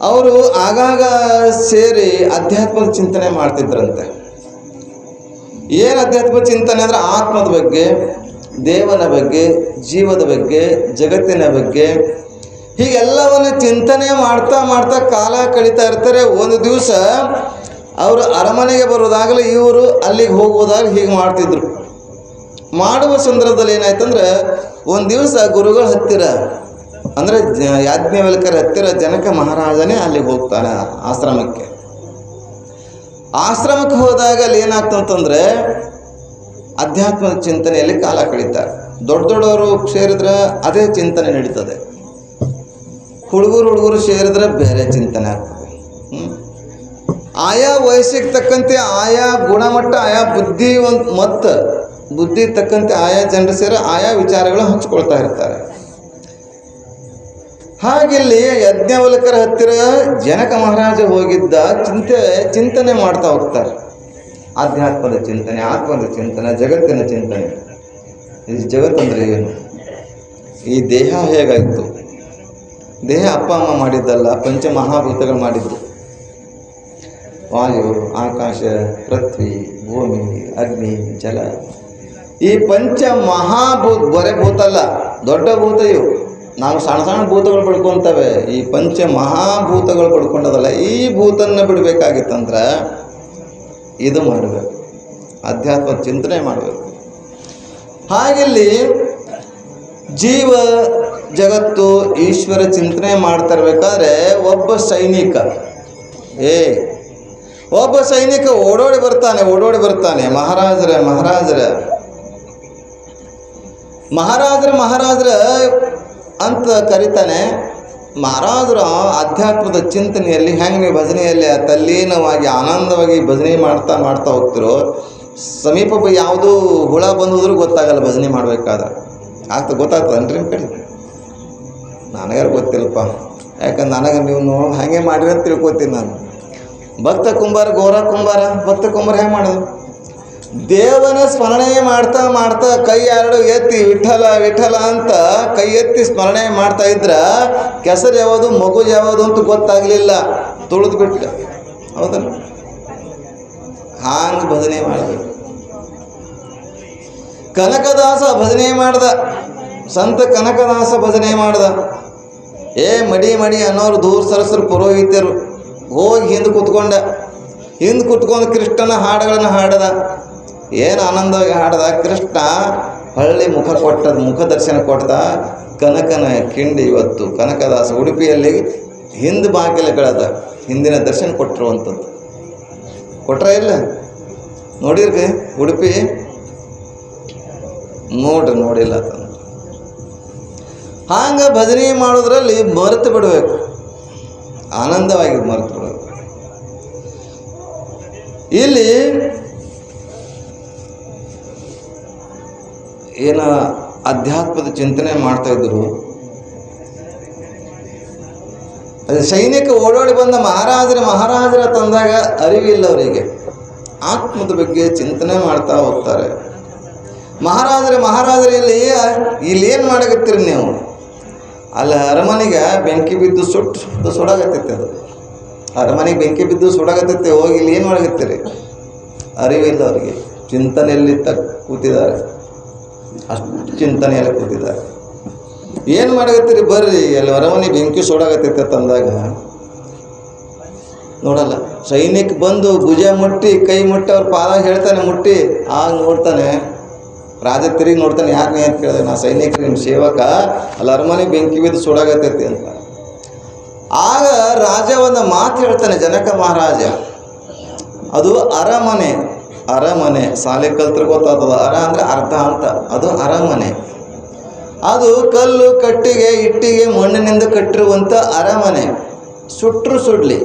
ಅವರು ಆಗಾಗ ಸೇರಿ ಅಧ್ಯಾತ್ಮದ ಚಿಂತನೆ ಮಾಡ್ತಿದ್ರಂತೆ. ಏನು ಅಧ್ಯಾತ್ಮ ಚಿಂತನೆ ಅಂದರೆ ಆತ್ಮದ ಬಗ್ಗೆ, ದೇವನ ಬಗ್ಗೆ, ಜೀವದ ಬಗ್ಗೆ, ಜಗತ್ತಿನ ಬಗ್ಗೆ, ಹೀಗೆಲ್ಲವನ್ನು ಚಿಂತನೆ ಮಾಡ್ತಾ ಮಾಡ್ತಾ ಕಾಲ ಕಳೀತಾ ಇರ್ತಾರೆ. ಒಂದು ದಿವಸ ಅವರು ಅರಮನೆಗೆ ಬರೋದಾಗಲೇ ಇವರು ಅಲ್ಲಿಗೆ ಹೋಗುವುದಾಗಲಿ ಹೀಗೆ ಮಾಡ್ತಿದ್ರು. ಮಾಡುವ ಸಂದರ್ಭದಲ್ಲಿ ಏನಾಯ್ತಂದ್ರೆ, ಒಂದು ದಿವಸ ಗುರುಗಳ ಹತ್ತಿರ ಅಂದರೆ ಯಾಜ್ಞವಲ್ಕ್ಯರ ಹತ್ತಿರ ಜನಕ ಮಹಾರಾಜನೇ ಅಲ್ಲಿಗೆ ಹೋಗ್ತಾನೆ ಆಶ್ರಮಕ್ಕೆ ಹೋದಾಗ ಅಲ್ಲಿ ಏನಾಗ್ತಂತಂದರೆ ಅಧ್ಯಾತ್ಮದ ಚಿಂತನೆಯಲ್ಲಿ ಕಾಲ ಕಳೀತಾರೆ. ದೊಡ್ಡವರು ಸೇರಿದ್ರೆ ಅದೇ ಚಿಂತನೆ ನಡೀತದೆ, ಹುಡುಗರು ಸೇರಿದ್ರೆ ಬೇರೆ ಚಿಂತನೆ ಆಗ್ತದೆ. ಆಯಾ ವಯಸ್ಸಿಗೆ ತಕ್ಕಂತೆ ಆಯಾ ಗುಣಮಟ್ಟ, ಆಯಾ ಬುದ್ಧಿ ತಕ್ಕಂತೆ ಆಯಾ ಜನರು ಸೇರಿ ಆಯಾ ವಿಚಾರಗಳು ಹಂಚ್ಕೊಳ್ತಾ ಇರ್ತಾರೆ. ಹಾಗಿಲ್ಲಿ ಯಾಜ್ಞವಲ್ಕ್ಯರ ಹತ್ತಿರ ಜನಕ ಮಹಾರಾಜ ಹೋಗಿದ್ದ ಚಿಂತನೆ ಮಾಡ್ತಾ ಹೋಗ್ತಾರೆ. ಆಧ್ಯಾತ್ಮದ ಚಿಂತನೆ, ಆತ್ಮದ ಚಿಂತನೆ, ಜಗತ್ತಿನ ಚಿಂತನೆ. ಈ ಜಗತ್ತಂದ್ರೆ ಏನು? ಈ ದೇಹ ಹೇಗಾಯಿತು? ದೇಹ ಅಪ್ಪ ಅಮ್ಮ ಮಾಡಿದ್ದಲ್ಲ, ಪಂಚಮಹಾಭೂತಗಳು ಮಾಡಿದ್ದು. ವಾಯು, ಆಕಾಶ, ಪೃಥ್ವಿ, ಭೂಮಿ, ಅಗ್ನಿ, ಜಲ. ಈ ಪಂಚ ಬರೇ ಭೂತ ಅಲ್ಲ, ದೊಡ್ಡ ಭೂತ ಇವು. ನಾವು ಸಣ್ಣ ಭೂತಗಳು ಪಡ್ಕೊತವೆ. ಈ ಪಂಚ ಮಹಾಭೂತಗಳು ಪಡ್ಕೊಂಡದಲ್ಲ, ಈ ಭೂತನ್ನ ಬಿಡಬೇಕಾಗಿತ್ತಂದ್ರೆ ಇದು ಮಾಡಬೇಕು, ಅಧ್ಯಾತ್ಮ ಚಿಂತನೆ ಮಾಡಬೇಕು. ಹಾಗಿಲ್ಲಿ ಜೀವ ಜಗತ್ತು ಈಶ್ವರ ಚಿಂತನೆ ಮಾಡ್ತಾ ಇರ್ಬೇಕಾದ್ರೆ ಒಬ್ಬ ಸೈನಿಕ ಓಡೋಡಿ ಬರ್ತಾನೆ. ಮಹಾರಾಜರ ಅಂತ ಕರಿತಾನೆ. ಮಹಾರಾಜರು ಅಧ್ಯಾತ್ಮದ ಚಿಂತನೆಯಲ್ಲಿ ಹೆಂಗೆ ನೀವು ಭಜನೆಯಲ್ಲಿ ತಲ್ಲೀನವಾಗಿ ಆನಂದವಾಗಿ ಭಜನೆ ಮಾಡ್ತಾ ಹೋಗ್ತಿರೋ, ಸಮೀಪ ಯಾವುದೂ ಹುಳ ಬಂದಿದ್ರು ಗೊತ್ತಾಗಲ್ಲ. ಭಜನೆ ಮಾಡಬೇಕಾದ್ರೆ ಗೊತ್ತಾಗ್ತದನ್ರಿ ನಿಮ್ಮ ಕಡೆ? ನನಗಾರು ಗೊತ್ತಿಲ್ಲಪ್ಪ, ಯಾಕಂದ್ರೆ ನನಗೆ ನೀವು ಹಾಗೆ ಮಾಡಿರಿ ಅಂತ ತಿಳ್ಕೊತೀನಿ ನಾನು. ಭಕ್ತ ಕುಂಬಾರ, ಗೋರ ಕುಂಬಾರ, ಭಕ್ತ ಕುಂಬಾರ ಹೆಂಗೆ ಮಾಡೋದು? ದೇವನ ಸ್ಮರಣೆ ಮಾಡ್ತಾ ಕೈ ಎರಡು ಎತ್ತಿ ವಿಠಲ ಅಂತ ಕೈ ಎತ್ತಿ ಸ್ಮರಣೆ ಮಾಡ್ತಾ ಇದ್ರ ಕೆಸರು ಯಾವುದು ಮಗು ಯಾವುದು ಅಂತ ಗೊತ್ತಾಗಲಿಲ್ಲ, ತುಳಿದು ಬಿಟ್ಟ. ಹೌದಲ್ಲ? ಹಾಂಗೆ ಭಜನೆ ಮಾಡಬೇಕು. ಕನಕದಾಸ ಭಜನೆ ಮಾಡ್ದ, ಸಂತ ಕನಕದಾಸ ಭಜನೆ ಮಾಡ್ದ. ಮಡಿ ಅನ್ನೋರು ದೂರ ಸರಸರು ಪುರೋಹಿತರು ಹೋಗಿ ಹಿಂದೆ ಕುತ್ಕೊಂಡು ಕೃಷ್ಣನ ಹಾಡುಗಳನ್ನು ಹಾಡದ. ಏನು ಆನಂದವಾಗಿ ಹಾಡದ. ಕೃಷ್ಣ ಹಳ್ಳಿ ಮುಖ ದರ್ಶನ ಕೊಡ್ದ. ಕನಕನ ಕಿಂಡಿ ಇವತ್ತು ಕನಕದಾಸ ಉಡುಪಿಯಲ್ಲಿ ಹಿಂದೆ ಬಾಗಿಲುಗಳದ ಹಿಂದಿನ ದರ್ಶನ ಕೊಟ್ಟಿರುವಂಥದ್ದು. ಕೊಟ್ರ ಇಲ್ಲ ನೋಡಿರ್ರಿ ಉಡುಪಿ? ನೋಡಿಲ್ಲ ಅಂತ. ಹಾಂಗೆ ಭಜನೆ ಮಾಡೋದ್ರಲ್ಲಿ ಮರೆತು ಬಿಡಬೇಕು, ಆನಂದವಾಗಿ ಮರೆತು ಬಿಡಬೇಕು. ಇಲ್ಲಿ ಏನು ಅಧ್ಯಾತ್ಮದ ಚಿಂತನೆ ಮಾಡ್ತಾ ಇದ್ರು. ಸೈನಿಕ ಓಡೋಡಿ ಬಂದ ಮಹಾರಾಜರ ತಂದಾಗ ಅರಿವಿಲ್ಲ ಅವರಿಗೆ. ಆತ್ಮದ ಬಗ್ಗೆ ಚಿಂತನೆ ಮಾಡ್ತಾ ಹೋಗ್ತಾರೆ. ಮಹಾರಾಜರಲ್ಲಿ ಇಲ್ಲೇನು ಮಾಡಕತ್ತೀರಿ ನೀವು? ಅಲ್ಲಿ ಅರಮನೆಗೆ ಬೆಂಕಿ ಬಿದ್ದು ಸುಡಾಗತ್ತೈತೆ. ಅದು ಅರಮನೆಗೆ ಬೆಂಕಿ ಬಿದ್ದು ಸುಡಾಗತ್ತೈತೆ. ಹೋಗಿ ಇಲ್ಲಿ ಏನು ಮಾಡಕತ್ತೀರಿ? ಅರಿವಿಲ್ಲ ಅವರಿಗೆ. ಚಿಂತನೆಯಲ್ಲಿ ಕೂತಿದ್ದಾರೆ, ಅಷ್ಟು ಚಿಂತನೆಯಲ್ಲಿ ಕೂತಿದ್ದಾರೆ. ಏನು ಮಾಡಕತ್ತೀರಿ? ಬರ್ರಿ, ಅಲ್ಲಿ ಅರಮನೆ ಬೆಂಕಿ ಸುಡಾಗತ್ತೈತೆ ತಂದಾಗ ನೋಡಲ್ಲ. ಸೈನಿಕ ಬಂದು ಭುಜ ಮುಟ್ಟಿ ಕೈ ಮುಟ್ಟಿ ಅವ್ರ ಪಾದ ಹೇಳ್ತಾನೆ, ಮುಟ್ಟಿ ಆಗ ನೋಡ್ತಾನೆ. ರಾಜ ತಿರುಗಿ ನೋಡ್ತಾನೆ, ಯಾಕೆ ಅಂತ ಕೇಳಿದೆ. ನಾ ಸೈನಿಕರು ನಿಮ್ಮ ಸೇವಕ, ಅಲ್ಲಿ ಅರಮನೆ ಬೆಂಕಿ ಬಿದ್ದು ಸುಡಾಗತ್ತೈತಿ ಅಂತ. ಆಗ ರಾಜ ಒಂದು ಮಾತು ಹೇಳ್ತಾನೆ, ಜನಕ ಮಹಾರಾಜ. ಅದು ಅರಮನೆ ಶಾಲೆ ಕಲ್ತ್ರ ಗೊತ್ತಾಗ್ತದ. ಅರ ಅಂದರೆ ಅರ್ಧ ಅಂತ, ಅದು ಅರಮನೆ. ಅದು ಕಲ್ಲು ಕಟ್ಟಿಗೆ ಇಟ್ಟಿಗೆ ಮಣ್ಣಿನಿಂದ ಕಟ್ಟಿರುವಂಥ ಅರಮನೆ, ಸುಟ್ಟರು ಸುಡಲಿ.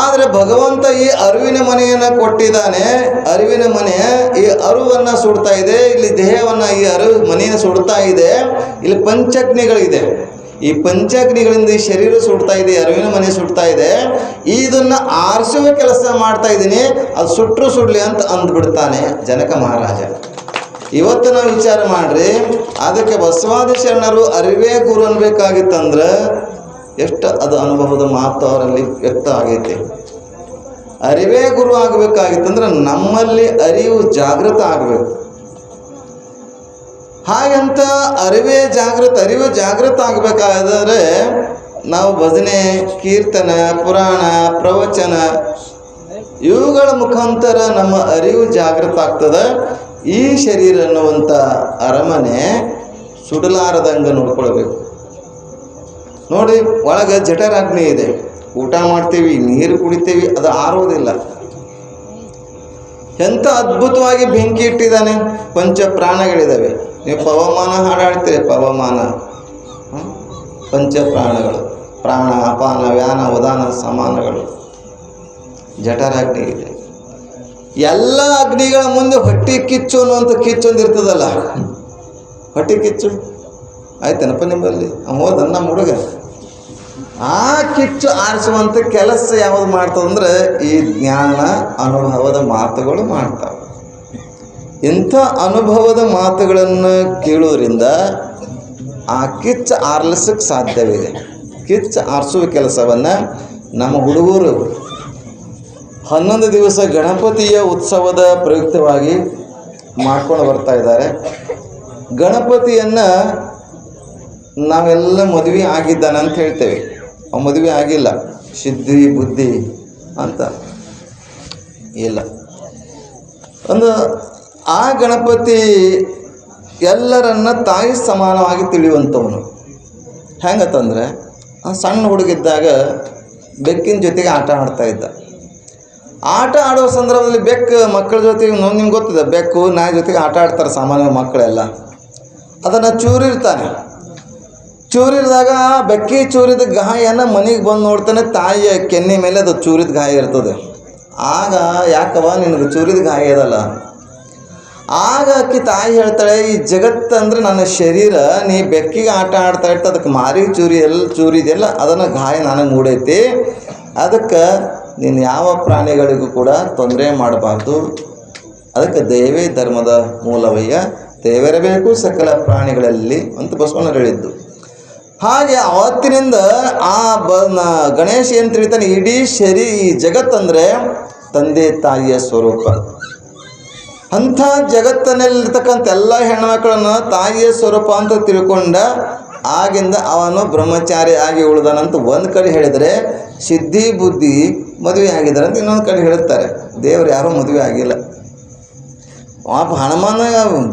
ಆದರೆ ಭಗವಂತ ಈ ಅರಿವಿನ ಮನೆಯನ್ನು ಕೊಟ್ಟಿದ್ದಾನೆ. ಅರಿವಿನ ಮನೆ ಈ ಅರುವನ್ನು ಸುಡ್ತಾ ಇದೆ, ಇಲ್ಲಿ ದೇಹವನ್ನು ಈ ಮನೆಯನ್ನು ಸುಡ್ತಾ ಇದೆ. ಇಲ್ಲಿ ಪಂಚಗ್ನಿಗಳಿದೆ, ಈ ಪಂಚಗ್ನಿಗಳಿಂದ ಈ ಶರೀರ ಸುಡ್ತಾ ಇದೆ, ಅರಿವಿನ ಮನೆ ಸುಡ್ತಾ ಇದೆ. ಇದನ್ನು ಆರಿಸುವ ಕೆಲಸ ಮಾಡ್ತಾ ಇದ್ದೀನಿ, ಅದು ಸುಟ್ಟರು ಸುಡಲಿ ಅಂತ ಅಂದ್ಬಿಡ್ತಾನೆ ಜನಕ ಮಹಾರಾಜ. ಇವತ್ತು ನಾವು ವಿಚಾರ ಮಾಡ್ರಿ, ಅದಕ್ಕೆ ಬಸವಾದಿ ಶರಣರು ಅರಿವೇ ಗುರು ಅನ್ಬೇಕಾಗಿತ್ತಂದ್ರೆ ಎಷ್ಟು ಅದು ಅನುಭವದ ಮಾತು ಅವರಲ್ಲಿ ವ್ಯಕ್ತ ಆಗೈತೆ. ಅರಿವೇ ಗುರು ಆಗಬೇಕಾಗಿತ್ತಂದ್ರೆ ನಮ್ಮಲ್ಲಿ ಅರಿವು ಜಾಗೃತ ಆಗಬೇಕು. ಹಾಗಂತ ಅರಿವು ಜಾಗೃತ ಆಗಬೇಕಾದರೆ ನಾವು ಭಜನೆ, ಕೀರ್ತನ, ಪುರಾಣ, ಪ್ರವಚನ ಇವುಗಳ ಮುಖಾಂತರ ನಮ್ಮ ಅರಿವು ಜಾಗೃತ ಆಗ್ತದೆ. ಈ ಶರೀರ ಅನ್ನುವಂಥ ಅರಮನೆ ಸುಡಲಾರದಂಗೆ ನೋಡ್ಕೊಳ್ಬೇಕು. ನೋಡಿ, ಒಳಗೆ ಜಠರಾಗ್ನಿ ಇದೆ. ಊಟ ಮಾಡ್ತೀವಿ, ನೀರು ಕುಡಿತೀವಿ, ಅದು ಆರೋದಿಲ್ಲ. ಎಂಥ ಅದ್ಭುತವಾಗಿ ಬೆಂಕಿ ಇಟ್ಟಿದ್ದಾನೆ. ಪಂಚ ಪ್ರಾಣಗಳಿದ್ದಾವೆ. ನೀವು ಪವಮಾನ ಹಾಡಾಡ್ತೀರಿ, ಪವಮಾನ ಪಂಚ ಪ್ರಾಣಗಳು, ಪ್ರಾಣ, ಅಪಾನ, ವ್ಯಾನ, ಉದಾನ, ಸಮಾನಗಳು. ಜಠರಾಗ್ನಿ ಇದೆ. ಎಲ್ಲ ಅಗ್ನಿಗಳ ಮುಂದೆ ಹೊಟ್ಟೆ ಕಿಚ್ಚು ಅನ್ನುವಂಥ ಕಿಚ್ಚೊಂದಿರ್ತದಲ್ಲ, ಹೊಟ್ಟೆ ಕಿಚ್ಚು ಆಯ್ತೇನಪ್ಪ ನಿಮ್ಮಲ್ಲಿ? ಹೋದ ನಮ್ಮ ಹುಡುಗ ಆ ಕಿಚ್ಚು ಆರಿಸುವಂಥ ಕೆಲಸ ಯಾವುದು ಮಾಡ್ತದಂದ್ರೆ ಈ ಜ್ಞಾನ ಅನುಭವದ ಮಾತುಗಳು ಮಾಡ್ತಾವೆ. ಇಂಥ ಅನುಭವದ ಮಾತುಗಳನ್ನು ಕೇಳೋದ್ರಿಂದ ಆ ಕಿಚ್ಚು ಆರಿಸಕ್ಕೆ ಸಾಧ್ಯವಿದೆ. ಕಿಚ್ಚು ಆರಿಸುವ ಕೆಲಸವನ್ನು ನಮ್ಮ ಹುಡುಗರು 11 ದಿವಸ ಗಣಪತಿಯ ಉತ್ಸವದ ಪ್ರಯುಕ್ತವಾಗಿ ಮಾಡ್ಕೊಂಡು ಬರ್ತಾ ಇದ್ದಾರೆ. ಗಣಪತಿಯನ್ನು ನಾವೆಲ್ಲ ಮದುವೆ ಆಗಿದ್ದಾನೆ ಅಂತ ಹೇಳ್ತೇವೆ. ಅವ ಮದುವೆ ಆಗಿಲ್ಲ, ಸಿದ್ಧಿ ಬುದ್ಧಿ ಅಂತ ಇಲ್ಲ. ಒಂದು ಆ ಗಣಪತಿ ಎಲ್ಲರನ್ನ ತಾಯಿ ಸಮಾನವಾಗಿ ತಿಳಿಯುವಂಥವನು. ಹೆಂಗತ್ತಂದರೆ ಆ ಸಣ್ಣ ಹುಡುಗಿದ್ದಾಗ ಬೆಕ್ಕಿನ ಜೊತೆಗೆ ಆಟ ಆಡ್ತಾ ಇದ್ದ. ಆಟ ಆಡೋ ಸಂದರ್ಭದಲ್ಲಿ ಬೆಕ್ಕು ಮಕ್ಕಳ ಜೊತೆಗೆ ನಿಮ್ಗೆ ಗೊತ್ತಿದೆ, ಬೆಕ್ಕು ನಾಯಿ ಜೊತೆಗೆ ಆಟ ಆಡ್ತಾರೆ ಸಾಮಾನ್ಯ ಮಕ್ಕಳೆಲ್ಲ. ಅದನ್ನು ಚೂರಿರ್ತಾನೆ. ಚೂರಿರಿದಾಗ ಬೆಕ್ಕಿ ಚೂರಿದ ಗಾಯನ ಮನೆಗೆ ಬಂದು ನೋಡ್ತಾನೆ, ತಾಯಿಯ ಕೆನ್ನೆ ಮೇಲೆ ಅದು ಚೂರಿದ ಗಾಯ ಇರ್ತದೆ. ಆಗ ಯಾಕವ ನಿನಗೆ ಚೂರಿದ ಗಾಯ ಇದಲ್ಲ? ಆಗ ಆಕಿ ತಾಯಿ ಹೇಳ್ತಾಳೆ, ಈ ಜಗತ್ತಂದ್ರೆ ನನ್ನ ಶರೀರ, ನೀ ಬೆಕ್ಕಿಗೆ ಆಟ ಆಡ್ತಾ ಇರ್ತ ಅದಕ್ಕೆ ಮಾರಿ ಚೂರಿದೆಯಲ್ಲ ಅದನ್ನು ಗಾಯ ನನಗೆ ಮೂಡೈತಿ. ಅದಕ್ಕೆ ನೀನು ಯಾವ ಪ್ರಾಣಿಗಳಿಗೂ ಕೂಡ ತೊಂದರೆ ಮಾಡಬಾರ್ದು. ಅದಕ್ಕೆ ದಯವೇ ಧರ್ಮದ ಮೂಲವಯ್ಯ, ದೇವರಬೇಕು ಸಕಲ ಪ್ರಾಣಿಗಳಲ್ಲಿ ಅಂತ ಬಸವಣ್ಣರು ಹೇಳಿದ್ದು. ಹಾಗೆ ಅವತ್ತಿನಿಂದ ಆ ಗಣೇಶ ಏನು ತಿಳಿತಾನೆ, ಇಡೀ ಈ ಜಗತ್ತಂದರೆ ತಂದೆ ತಾಯಿಯ ಸ್ವರೂಪ. ಅಂಥ ಜಗತ್ತಿನಲ್ಲಿರ್ತಕ್ಕಂಥ ಎಲ್ಲ ಹೆಣ್ಮಕ್ಳನ್ನು ತಾಯಿಯ ಸ್ವರೂಪ ಅಂತ ತಿಳ್ಕೊಂಡ ಆಗಿಂದ ಅವನು ಬ್ರಹ್ಮಚಾರಿ ಆಗಿ ಉಳಿದಾನಂತ ಒಂದು ಕಡೆ ಹೇಳಿದರೆ, ಸಿದ್ಧಿ ಬುದ್ಧಿ ಮದುವೆ ಆಗಿದ್ದಾರೆ ಅಂತ ಇನ್ನೊಂದು ಕಡೆ ಹೇಳ್ತಾರೆ. ದೇವರು ಯಾರೂ ಮದುವೆ ಆಗಿಲ್ಲ. ಹನುಮಾನ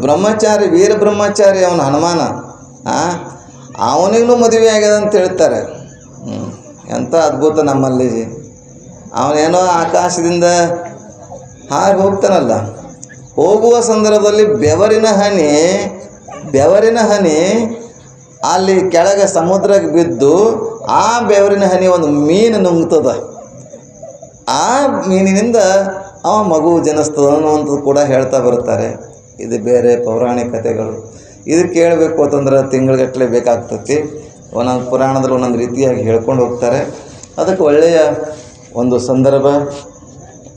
ಬ್ರಹ್ಮಚಾರಿ, ವೀರ ಬ್ರಹ್ಮಚಾರಿ ಅವನು ಹನುಮಾನ. ಅವನಿಗೂ ಮದುವೆ ಆಗ್ಯದ ಅಂತ ಹೇಳ್ತಾರೆ. ಎಂಥ ಅದ್ಭುತ ನಮ್ಮಲ್ಲಿ. ಅವನೇನೋ ಆಕಾಶದಿಂದ ಹಾರಿ ಹೋಗ್ತಾನಲ್ಲ, ಹೋಗುವ ಸಂದರ್ಭದಲ್ಲಿ ಬೆವರಿನ ಹನಿ ಅಲ್ಲಿ ಕೆಳಗೆ ಸಮುದ್ರಕ್ಕೆ ಬಿದ್ದು ಆ ಬೆವರಿನ ಹನಿ ಒಂದು ಮೀನು ನುಂಗ್ತದ. ಆ ಮೀನಿನಿಂದ ಅವ ಮಗು ಜನಿಸ್ತದ ಅನ್ನುವಂಥದ್ದು ಕೂಡ ಹೇಳ್ತಾ ಬರ್ತಾರೆ. ಇದು ಬೇರೆ ಪೌರಾಣಿಕತೆಗಳು. ಇದು ಕೇಳಬೇಕು ಅಂತಂದ್ರೆ ತಿಂಗಳಗಟ್ಟಲೆ ಬೇಕಾಗ್ತತಿ. ಒಂದೊಂದು ಪುರಾಣದಲ್ಲಿ ಒಂದೊಂದು ರೀತಿಯಾಗಿ ಹೇಳ್ಕೊಂಡು ಹೋಗ್ತಾರೆ. ಅದಕ್ಕೆ ಒಳ್ಳೆಯ ಒಂದು ಸಂದರ್ಭ